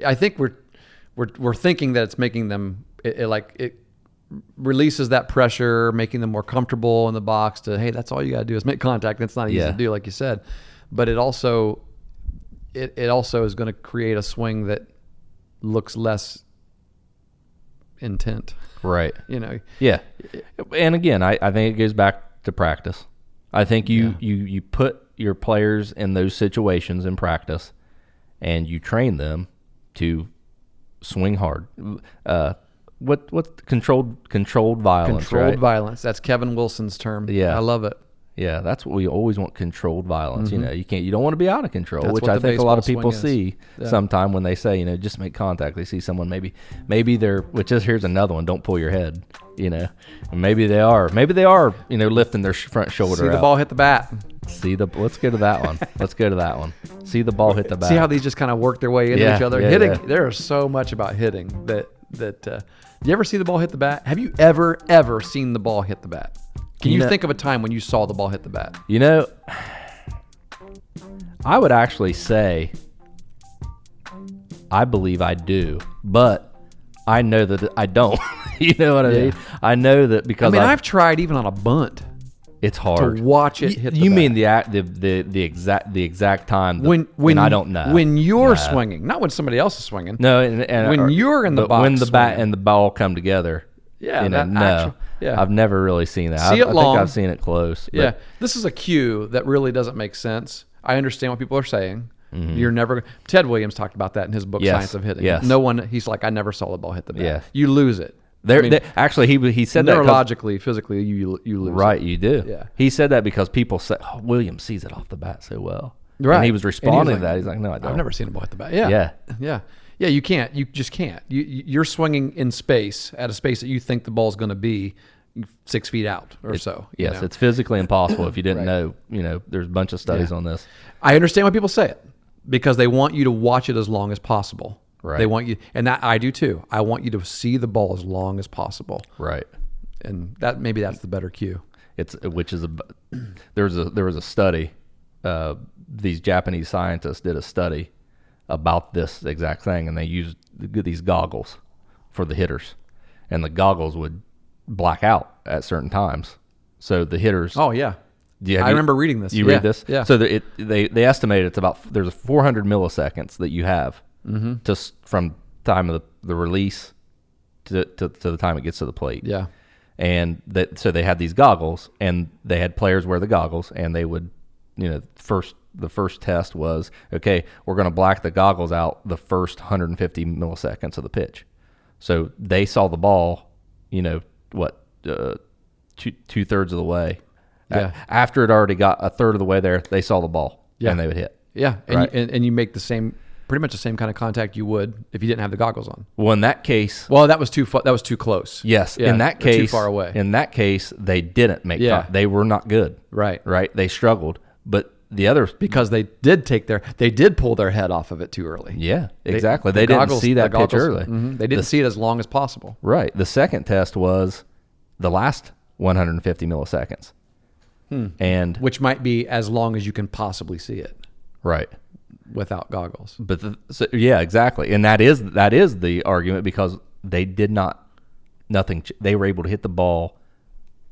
I think we're thinking that it's making them it releases that pressure, making them more comfortable in the box. Hey, that's all you got to do is make contact. That's not easy to do, like you said. But it also is going to create a swing that looks less intent. Right. Yeah. And again, I think it goes back to practice. I think you put your players in those situations in practice, and you train them to swing hard. What controlled violence? Controlled right? violence. That's Kevin Wilson's term. Yeah, I love it. Yeah, that's what we always want. Controlled violence. Mm-hmm. You don't want to be out of control, that's which I think a lot of people see sometime when they say, just make contact. They see someone maybe they're, here's another one. Don't pull your head. And maybe they are lifting their front shoulder. See the ball hit the bat. Let's go to that one. See the ball hit the bat. See how these just kind of work their way into each other. Hitting. Yeah. There is so much about hitting that. You ever see the ball hit the bat? Have you ever seen the ball hit the bat? Can you think of a time when you saw the ball hit the bat? You know, I would actually say I believe I do, but I know that I don't. You know what I mean? I know that because I've tried even on a bunt. It's hard to watch it hit the You bat. mean the exact time when I don't know. When you're swinging, not when somebody else is swinging. No, and when you're in the box when the bat swinging. and the ball come together. Yeah, no. I've never really seen that. I think I've seen it close. Yeah, this is a cue that really doesn't make sense. I understand what people are saying. Mm-hmm. You're never. Ted Williams talked about that in his book, Science of Hitting. Yes. No one. He's like, I never saw the ball hit the bat. Yeah. You lose it. Actually, he said that neurologically, physically, you lose. Right, it. you do. Yeah. He said that because people said, "Oh, Williams sees it off the bat so well." Right. And he was responding to that. He's like, "No, I don't. I've never seen a ball hit the bat." Yeah. Yeah. You can't. You just can't. You're swinging in space at a space that you think the ball's going to be 6 feet out or so. Yes, it's physically impossible. If you didn't know, there's a bunch of studies on this. I understand why people say it because they want you to watch it as long as possible. Right. They want you, and that I do too. I want you to see the ball as long as possible. Right. And maybe that's the better cue. There was a study. These Japanese scientists did a study about this exact thing, and they used these goggles for the hitters, and the goggles would black out at certain times. So the hitters. Oh yeah. I remember reading this. You read this? Yeah. So they estimate there's 400 milliseconds that you have just from time of the release to the time it gets to the plate. Yeah. And so they had these goggles, and they had players wear the goggles, and they would, the first test was, okay, we're going to black the goggles out the first 150 milliseconds of the pitch. So they saw the ball, 2/3 of the way. Yeah. After it already got a third of the way there, they saw the ball, and they would hit. Yeah. And, right? and you make pretty much the same kind of contact you would if you didn't have the goggles on. Well, in that case, that was too close. Yes, yeah, in that case, too far away. In that case, they didn't make. They were not good. Right. They struggled, but the others because they did pull their head off of it too early. Yeah, exactly. They didn't see that pitch early. Mm-hmm, they didn't see it as long as possible. Right. The second test was the last 150 milliseconds, and which might be as long as you can possibly see it. Right. Without goggles. But yeah, exactly. And that is the argument because they did nothing. They were able to hit the ball,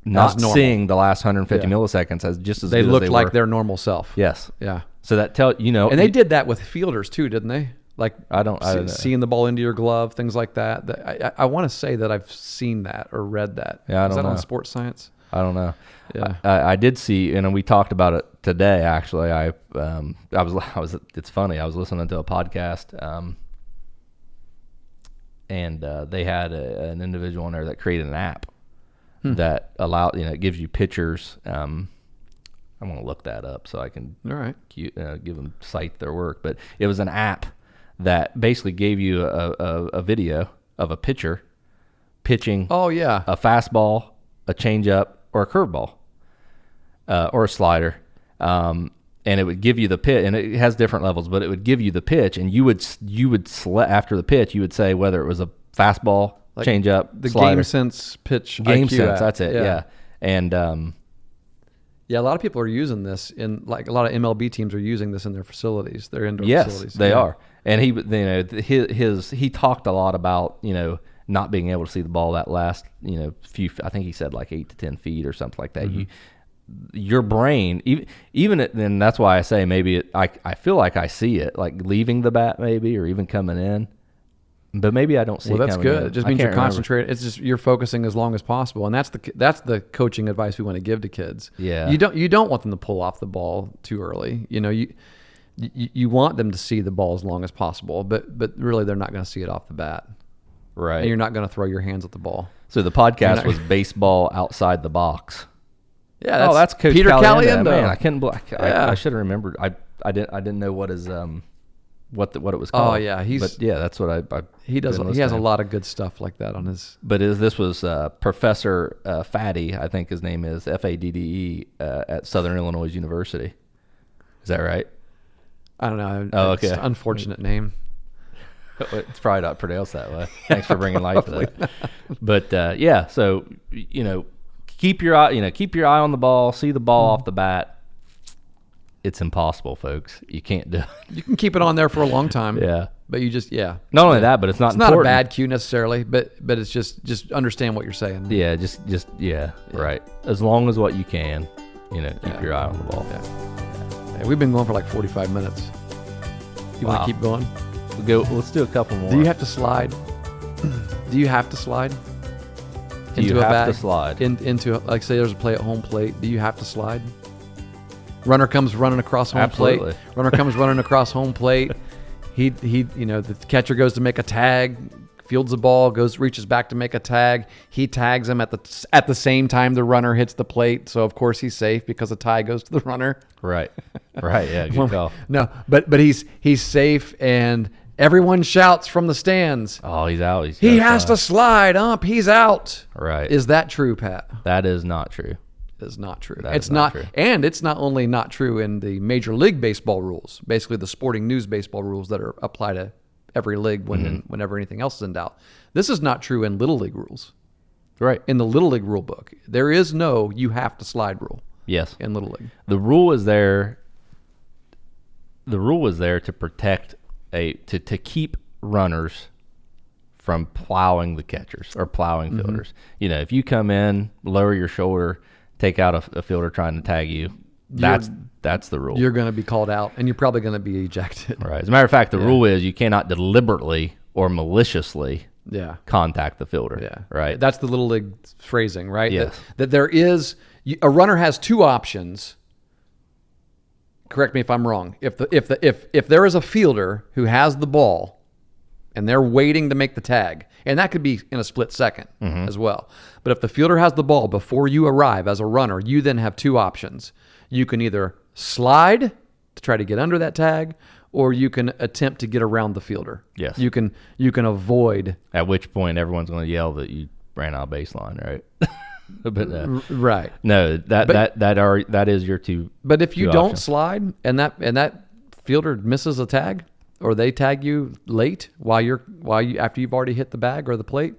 not seeing the last 150 milliseconds as just as they good looked as they like were. their normal self. Yes. Yeah. So that and they did that with fielders too, didn't they? Like I don't seeing the ball into your glove, things like that. I want to say that I've seen that or read that. Yeah, Is that on Sports Science? I don't know. Yeah, I did see, and we talked about it today. Actually, I was. It's funny. I was listening to a podcast, and they had an individual in there that created an app that it gives you pictures. I'm gonna look that up so I can give them cite their work. But it was an app that basically gave you a video of a pitcher pitching. Oh yeah, a fastball, a changeup, or a curveball, or a slider, and it would give you the pitch, and it has different levels, but it would give you the pitch, and you would after the pitch, you would say whether it was a fastball, changeup, the slider. Game Sense pitch. Game IQ Sense, app. that's it. Yeah, and a lot of people are using this a lot of MLB teams are using this in their facilities, their indoor facilities. Yes, they are. And he talked a lot about not being able to see the ball that last, few, I think he said like 8 to 10 feet or something like that. Mm-hmm. Your brain, and that's why I say maybe I feel like I see it, like leaving the bat maybe, or even coming in, but maybe I don't see it coming in. Well, that's good. It just means you're concentrating. It's just you're focusing as long as possible, and that's the coaching advice we want to give to kids. Yeah. You don't want them to pull off the ball too early. You want them to see the ball as long as possible, but really they're not going to see it off the bat. Right. And you're not going to throw your hands at the ball. So the podcast was baseball outside the box. Yeah, that's Coach Peter Caliendo. Caliendo. Man, I couldn't. I should have remembered. I didn't know what his what it was called. Oh yeah, that's what I he does. He has a lot of good stuff like that on his. But this was Professor Fadde, I think his name is Fadde at Southern Illinois University. Is that right? I don't know. Oh, okay. It's an unfortunate name. It's probably not pronounced that way. Thanks for bringing light to that. But so keep your eye on the ball, see the ball off the bat. It's impossible, folks. You can't do it. You can keep it on there for a long time. Yeah. But you just, Not only that, but it's not not a important. bad cue necessarily, but it's just understand what you're saying. Yeah, just right. As long as what you can, keep your eye on the ball. Yeah, we've been going for like 45 minutes. You want Wow. to keep going? Let's do a couple more. Do you have to slide? Do you have to slide? Do you into a have bag? to slide? Into like say there's a play at home plate. Do you have to slide? Runner comes running across home Absolutely. plate. Runner comes running across home plate. He the catcher goes to make a tag, fields the ball, reaches back to make a tag. He tags him at the same time the runner hits the plate. So of course he's safe because a tie goes to the runner. Right. Yeah. Good call. No, but he's safe and everyone shouts from the stands. Oh, he's out. He has to slide up. He's out. Right. Is that true, Pat? That is not true. Is not true. That It's is not not, true. and it's not only not true in the Major League Baseball rules, basically the sporting news baseball rules that are apply to every league whenever anything else is in doubt. This is not true in Little League rules. Right. In the Little League rule book, there is no you have to slide rule Yes. in Little League. The rule is there. The rule is there to protect to keep runners from plowing the catchers or plowing fielders. If you come in, lower your shoulder, take out a fielder trying to tag you, that's the rule. You're going to be called out, and you're probably going to be ejected. Right. As a matter of fact, the rule is you cannot deliberately or maliciously Yeah. contact the fielder. Yeah. Right. That's the Little League phrasing, right? Yes. That there is a runner has two options. Correct me if I'm wrong. If there is a fielder who has the ball and they're waiting to make the tag, and that could be in a split second as well. But if the fielder has the ball before you arrive as a runner, you then have two options. You can either slide to try to get under that tag, or you can attempt to get around the fielder. Yes. You can avoid. At which point everyone's going to yell that you ran out of baseline, right? But Right. no, that is your two. But if you two don't options. slide and that fielder misses a tag, or they tag you late while you after you've already hit the bag or the plate,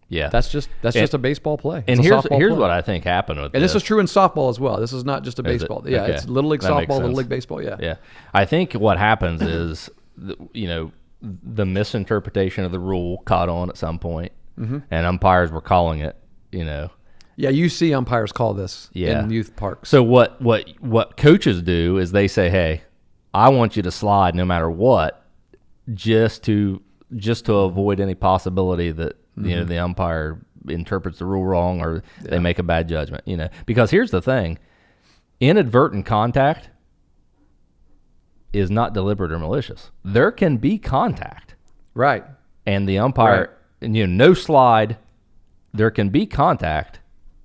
Yeah, that's just a baseball play. And It's a here's softball play. what I think happened with And this is true in softball as well. This is not just a Is it? baseball. Yeah, Okay. it's Little League That makes softball, Little sense. League baseball. Yeah. Yeah, I think what happens is, the misinterpretation of the rule caught on at some point, and umpires were calling it. Yeah, you see umpires call this Yeah. in youth parks. So what coaches do is they say, "Hey, I want you to slide no matter what, just to avoid any possibility that the umpire interprets the rule wrong or they make a bad judgment." Because here's the thing: inadvertent contact is not deliberate or malicious. There can be contact, Right. and the umpire, no slide. There can be contact,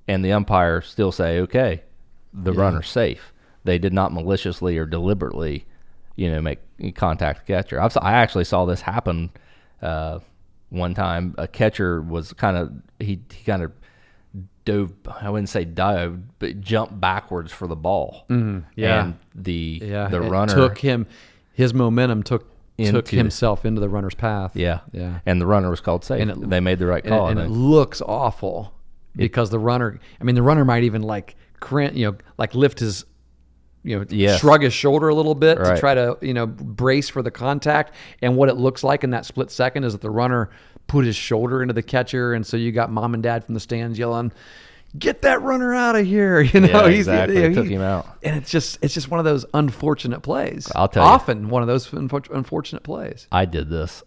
and the umpire still say, "Okay, the runner's safe." They did not maliciously or deliberately, make contact the catcher. I actually saw this happen one time. A catcher was he kind of dove. I wouldn't say dove, but jumped backwards for the ball. Yeah. And the It runner took him. His momentum took Into- himself into the runner's path. Yeah. Yeah. And the runner was called safe. And They made the right call. And I it think. looks awful because the runner might even lift his, Yes. shrug his shoulder a little bit to Right. try to, brace for the contact. And what it looks like in that split second is that the runner put his shoulder into the catcher. And so you got mom and dad from the stands yelling, "Get that runner out of here!" Yeah, exactly. It took him out. And it's just one of those unfortunate plays. I'll tell you. Often one of those unfortunate plays. I did this.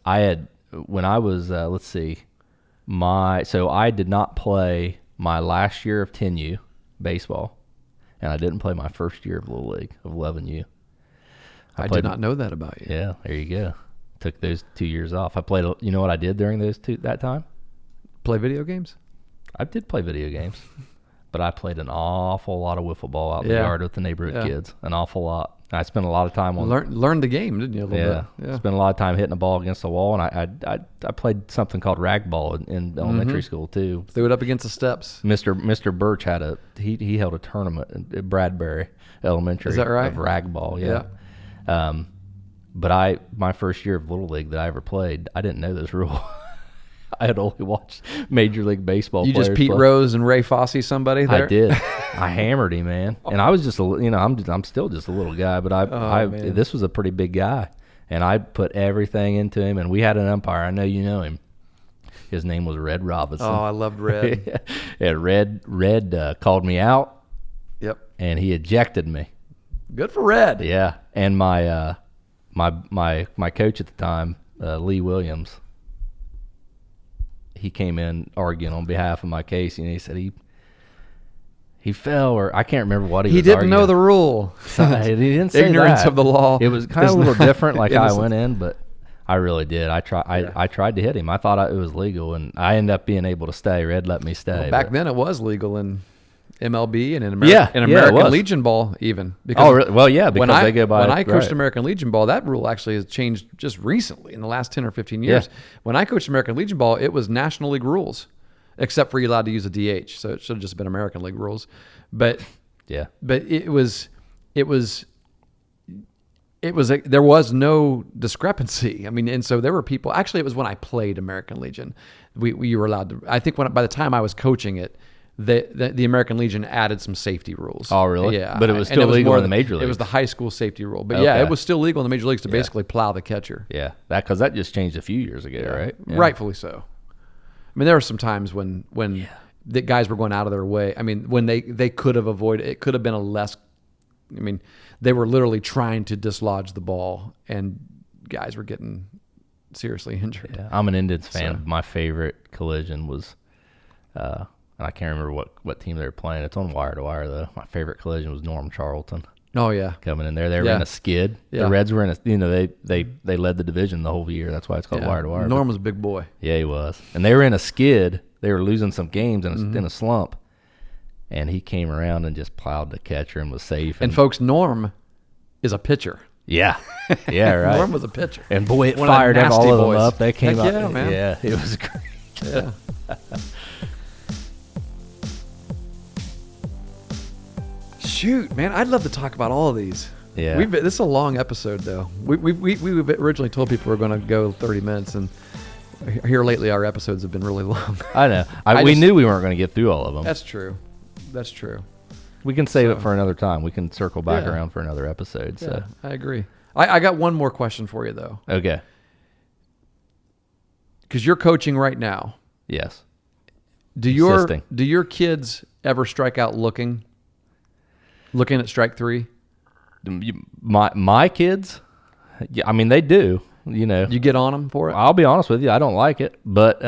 When I was, let's see, so I did not play my last year of 10U baseball, and I didn't play my first year of Little League of 11U. I did not know that about you. Yeah, there you go. Took those 2 years off. I played. You know what I did during that time? Play video games? I did play video games, but I played an awful lot of wiffle ball out in Yeah. the yard with the neighborhood kids. An awful lot. I spent a lot of time on. Learned the game, didn't you? A little bit. Yeah. Spent a lot of time hitting the ball against the wall, and I played something called rag ball in elementary school too. Threw it up against the steps. Mr. Birch had he held a tournament at Bradbury Elementary. Is that right? Of rag ball, yeah. But my first year of Little League that I ever played, I didn't know this rule. I had only watched Major League Baseball. You just Pete play. Rose and Ray Fosse somebody there? I did. I hammered him, man. And I was just I'm still just a little guy, but man. this was a pretty big guy, and I put everything into him. And we had an umpire. I know you know him. His name was Red Robinson. Oh, I loved Red. Yeah, Red called me out. Yep. And he ejected me. Good for Red. Yeah, and my coach at the time, Lee Williams, he came in arguing on behalf of my case, and he said he fell, or I can't remember what he was He didn't arguing. know the rule. He didn't say Ignorance that. of the law. It was kind of a little different, like how I innocent. went in, but I really did. I tried to hit him. I thought it was legal, and I ended up being able to stay. Red let me stay. Well, back then, it was legal in MLB and in it American was. Legion ball even. Oh, really? Well, yeah, because when they go by. When I coached right. American Legion ball, that rule actually has changed just recently in the last 10 or 15 years. Yeah. When I coached American Legion ball, it was National League rules, except for you allowed to use a DH. So it should have just been American League rules. But Yeah. but there was no discrepancy. I mean, and so there were people. Actually, it was when I played American Legion, we were allowed to. I think by the time I was coaching it, the American Legion added some safety rules. Oh, really? Yeah, But it was still legal in the major leagues. It was the high school safety rule, but Okay. yeah, it was still legal in the major leagues to basically plow the catcher. Yeah, because that just changed a few years ago, right? Yeah. Rightfully so. I mean, there were some times when the guys were going out of their way. I mean, when they could have avoided it, could have been a less. I mean, they were literally trying to dislodge the ball, and guys were getting seriously injured. Yeah, I'm an Indians fan. My favorite collision was, and I can't remember what team they were playing. It's on Wire to Wire though. My favorite collision was Norm Charlton Oh yeah, coming in there. They were in a skid. Yeah. The Reds were in a. They led the division the whole year. That's why it's called Wire to Wire. Norm was a big boy. Yeah, he was. And they were in a skid. They were losing some games in a slump. And he came around and just plowed the catcher and was safe. And folks, Norm is a pitcher. Yeah. Yeah, right. Norm was a pitcher. And boy, it One of the fired nasty all of them boys. up. They came Heck up. yeah, man. Yeah, it was great. Yeah. Shoot, man, I'd love to talk about all of these. Yeah. This is a long episode, though. We originally told people we were going to go 30 minutes, and here lately our episodes have been really long. I know. We knew we weren't going to get through all of them. That's true. That's true. We can save it for another time. We can circle back Yeah. around for another episode. So. Yeah, I agree. I got one more question for you, though. Okay. Because you're coaching right now. Yes. Do your kids ever strike out looking at strike three? My kids, yeah, I mean, they do. You know, You get on them for it? I'll be honest with you, I don't like it, but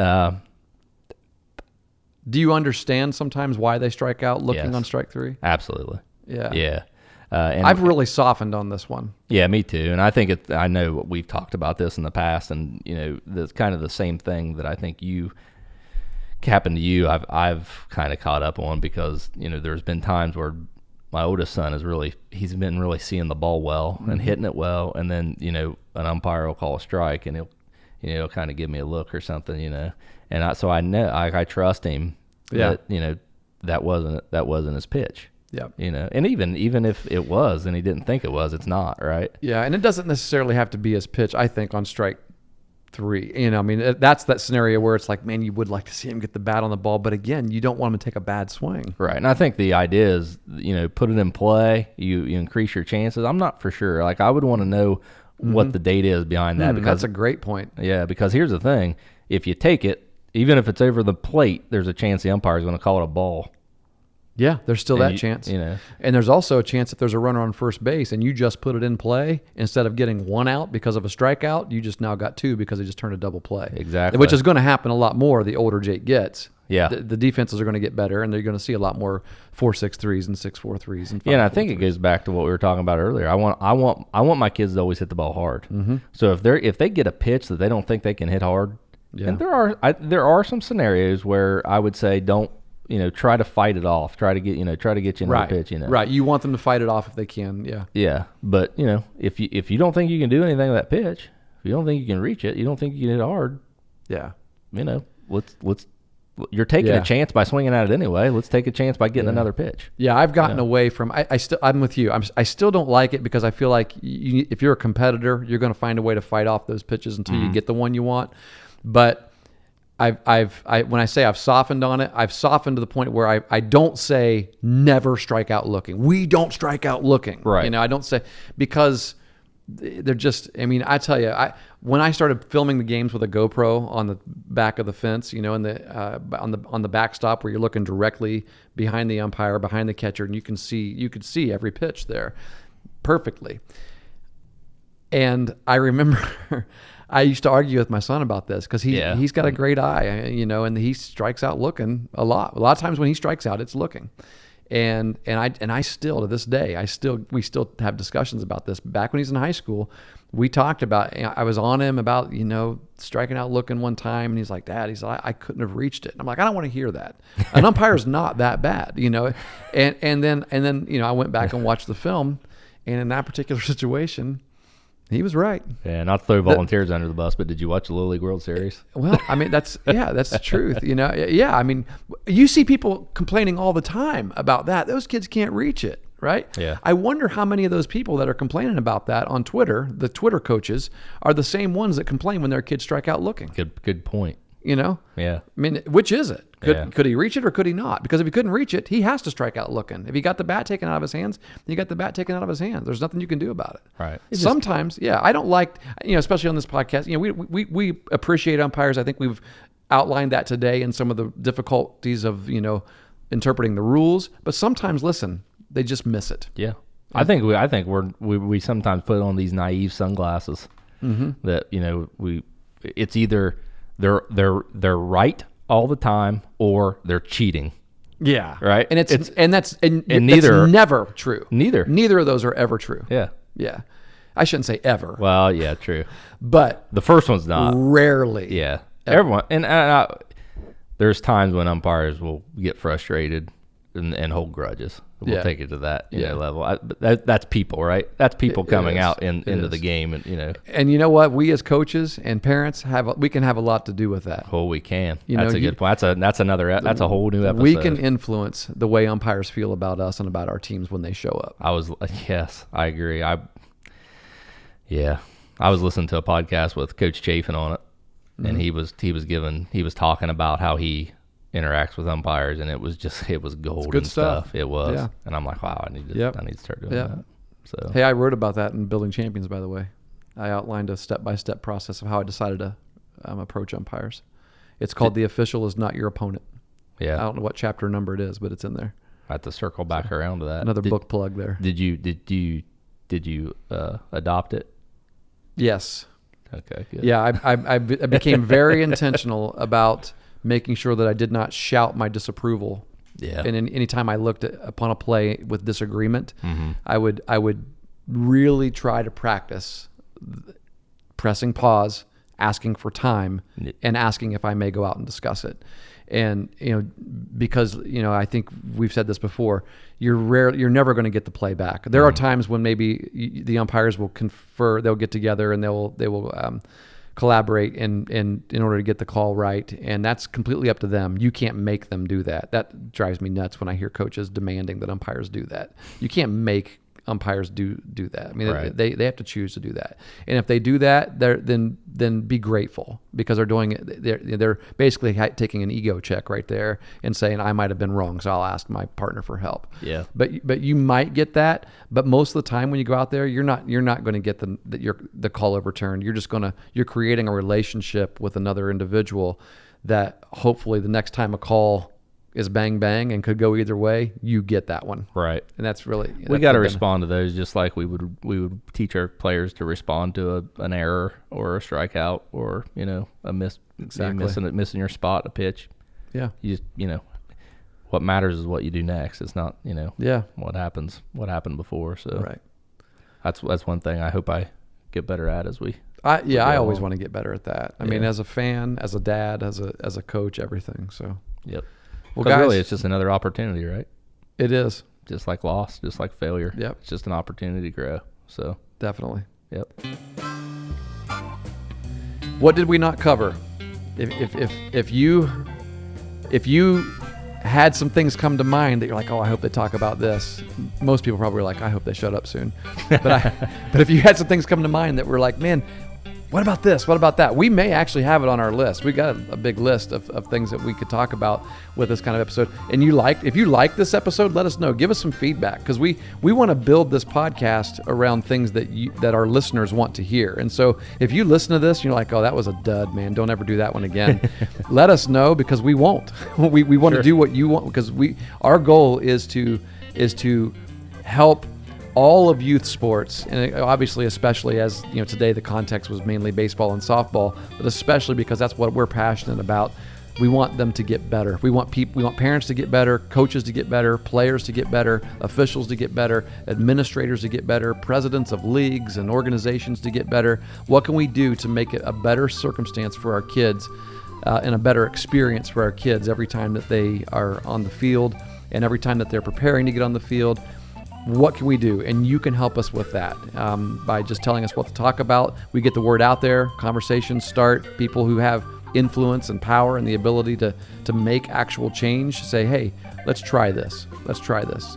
Do you understand sometimes why they strike out looking Yes. on strike three? absolutely, Yeah. yeah. And I've really softened on this one. yeah, me too. And I think I know we've talked about this in the past, and you know, that's kind of the same thing that I think happened to you. I've kind of caught up on, because you know, there's been times where my oldest son he's been really seeing the ball well and hitting it well, and then you know, an umpire will call a strike, and he'll kind of give me a look or something, you know, and so I know I trust him. Yeah. That, you know, that wasn't his pitch. Yeah. You know, and even if it was and he didn't think it was, it's not, right? Yeah, and it doesn't necessarily have to be his pitch, I think, on strike three. You know, I mean, that's that scenario where it's like, man, you would like to see him get the bat on the ball, but again, you don't want him to take a bad swing. Right. And I think the idea is, you know, put it in play, you increase your chances. I'm not for sure. Like, I would want to know what the data is behind that, because That's a great point. yeah, because here's the thing. If you take it, even if it's over the plate, there's a chance the umpire is going to call it a ball. Yeah, there's still And that you- chance. you know. And there's also a chance if there's a runner on first base and you just put it in play, instead of getting one out because of a strikeout, you just now got two because they just turned a double play. Exactly. Which is going to happen a lot more the older Jake gets. Yeah. The defenses are going to get better, and they're going to see a lot more 4.63s and 6.43s and 5.43s. Yeah, and I think it goes back to what we were talking about earlier. I want my kids to always hit the ball hard. Mm-hmm. So if they get a pitch that they don't think they can hit hard, and there are some scenarios where I would say don't, you know, try to fight it off, try to get you into the pitch, you know. Right. You want them to fight it off if they can. Yeah. Yeah, but you know, if you don't think you can do anything with that pitch, if you don't think you can reach it, you don't think you can hit hard, Yeah. you know, let's you're taking a chance by swinging at it anyway. Let's take a chance by getting another pitch. Yeah, I've gotten away from. I'm with you. I still don't like it, because I feel like if you're a competitor, you're going to find a way to fight off those pitches until you get the one you want. But when I say I've softened on it, I've softened to the point where I don't say never strike out looking. We don't strike out looking. Right. I don't say, because they're just, I tell you, when I started filming the games with a GoPro on the back of the fence, in the on the backstop where you're looking directly behind the umpire, behind the catcher, and you could see every pitch there perfectly. And I remember I used to argue with my son about this because he's got a great eye, and he strikes out looking a lot. A lot of times when he strikes out, it's looking. And I still, to this day, we still have discussions about this. Back when he's in high school, we talked about, I was on him about, striking out looking one time, and he's like, Dad, I couldn't have reached it. And I'm like, I don't want to hear that. An umpire's not that bad, and then I went back and watched the film, and in that particular situation, he was right. Yeah, not to throw volunteers under the bus, but did you watch the Little League World Series? Well, that's the truth. Yeah, you see people complaining all the time about that. Those kids can't reach it, right? Yeah. I wonder how many of those people that are complaining about that on Twitter, the Twitter coaches, are the same ones that complain when their kids strike out looking. Good point. Yeah. Which is it? Could he reach it or could he not? Because if he couldn't reach it, he has to strike out looking. If he got the bat taken out of his hands, he got the bat taken out of his hands. There's nothing you can do about it. Right. Sometimes, I don't like, especially on this podcast, we appreciate umpires. I think we've outlined that today in some of the difficulties of, interpreting the rules. But sometimes, listen, they just miss it. Yeah. I think we sometimes put on these naive sunglasses that, it's either they're right all the time or they're cheating. Yeah. Right. And that's neither never true. Neither of those are ever true. Yeah. Yeah. I shouldn't say ever. Well, yeah, true. But the first one's not. Rarely. Yeah. Everyone and there's times when umpires will get frustrated and hold grudges. We'll take it to that level. That's people, right? That's people coming out into the game, and And you know what? We as coaches and parents we can have a lot to do with that. Oh, we can. That's a good point. That's a whole new episode. We can influence the way umpires feel about us and about our teams when they show up. Yes, I agree. I was listening to a podcast with Coach Chafin on it, and he was talking about how he interacts with umpires, and it was golden stuff. It was, and I'm like, wow, I need to start doing that. So hey, I wrote about that in Building Champions, by the way. I outlined a step-by-step process of how I decided to approach umpires. It's called "The Official Is Not Your Opponent." Yeah, I don't know what chapter number it is, but it's in there. I have to circle back around to that. Another book plug there. Did you adopt it? Yes. Okay. Good. Yeah, I became very intentional about making sure that I did not shout my disapproval. Yeah. And any time I looked upon a play with disagreement, I would really try to practice pressing pause, asking for time, and asking if I may go out and discuss it. And because I think we've said this before, you're never going to get the play back. There are times when maybe the umpires will confer, they'll get together and they will collaborate in order to get the call right, and that's completely up to them. You can't make them do that. That drives me nuts when I hear coaches demanding that umpires do that. You can't make umpires do that. I mean, right. they have to choose to do that. And if they do that, then be grateful, because they're doing it. They're basically taking an ego check right there and saying, I might have been wrong, so I'll ask my partner for help. Yeah. But you might get that. But most of the time when you go out there, you're not going to get the call overturned. You're creating a relationship with another individual that hopefully the next time a call is bang bang and could go either way, you get that one. Right. And that's really, we got to respond to those just like we would teach our players to respond to an error or a strikeout or a miss. Exactly. Missing your spot, a pitch. Yeah. You just what matters is what you do next. It's not what happened before. So right. That's one thing I hope I get better at as we. I always want to get better at that. I mean, as a fan, as a dad, as a coach, everything. So. Yep. Well, guys, really, it's just another opportunity, right? It is. Just like loss, just like failure. Yep. It's just an opportunity to grow. So definitely. Yep. What did we not cover? If you had some things come to mind that you're like, oh, I hope they talk about this. Most people probably are like, I hope they shut up soon. But if you had some things come to mind that were like, man, what about this? What about that? We may actually have it on our list. We got a big list of things that we could talk about with this kind of episode. And if you like this episode, let us know. Give us some feedback, because we want to build this podcast around things that our listeners want to hear. And so if you listen to this, and you're like, oh, that was a dud, man, don't ever do that one again. Let us know, because we won't. We want to do what you want, because our goal is to help all of youth sports, and obviously, especially as today the context was mainly baseball and softball, but especially because that's what we're passionate about. We want them to get better. We want parents to get better, coaches to get better, players to get better, officials to get better, administrators to get better, presidents of leagues and organizations to get better. What can we do to make it a better circumstance for our kids and a better experience for our kids every time that they are on the field and every time that they're preparing to get on the field? What can we do? And you can help us with that by just telling us what to talk about. We get the word out there, conversations start, people who have influence and power and the ability to make actual change say, hey, let's try this.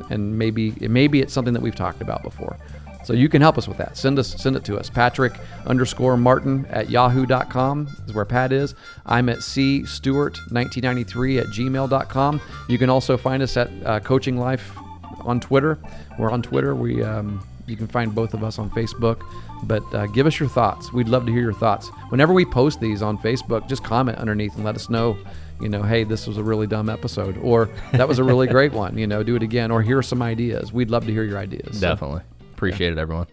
And maybe it's something that we've talked about before. So you can help us with that. Send it to us. Patrick_Martin@yahoo.com is where Pat is. I'm at cstewart1993@gmail.com. You can also find us at Coaching Life on Twitter. We're on Twitter. You can find both of us on Facebook, but give us your thoughts. We'd love to hear your thoughts. Whenever we post these on Facebook, just comment underneath and let us know, hey, this was a really dumb episode, or that was a really great one, do it again, or here are some ideas. We'd love to hear your ideas. Definitely. Appreciate it, everyone.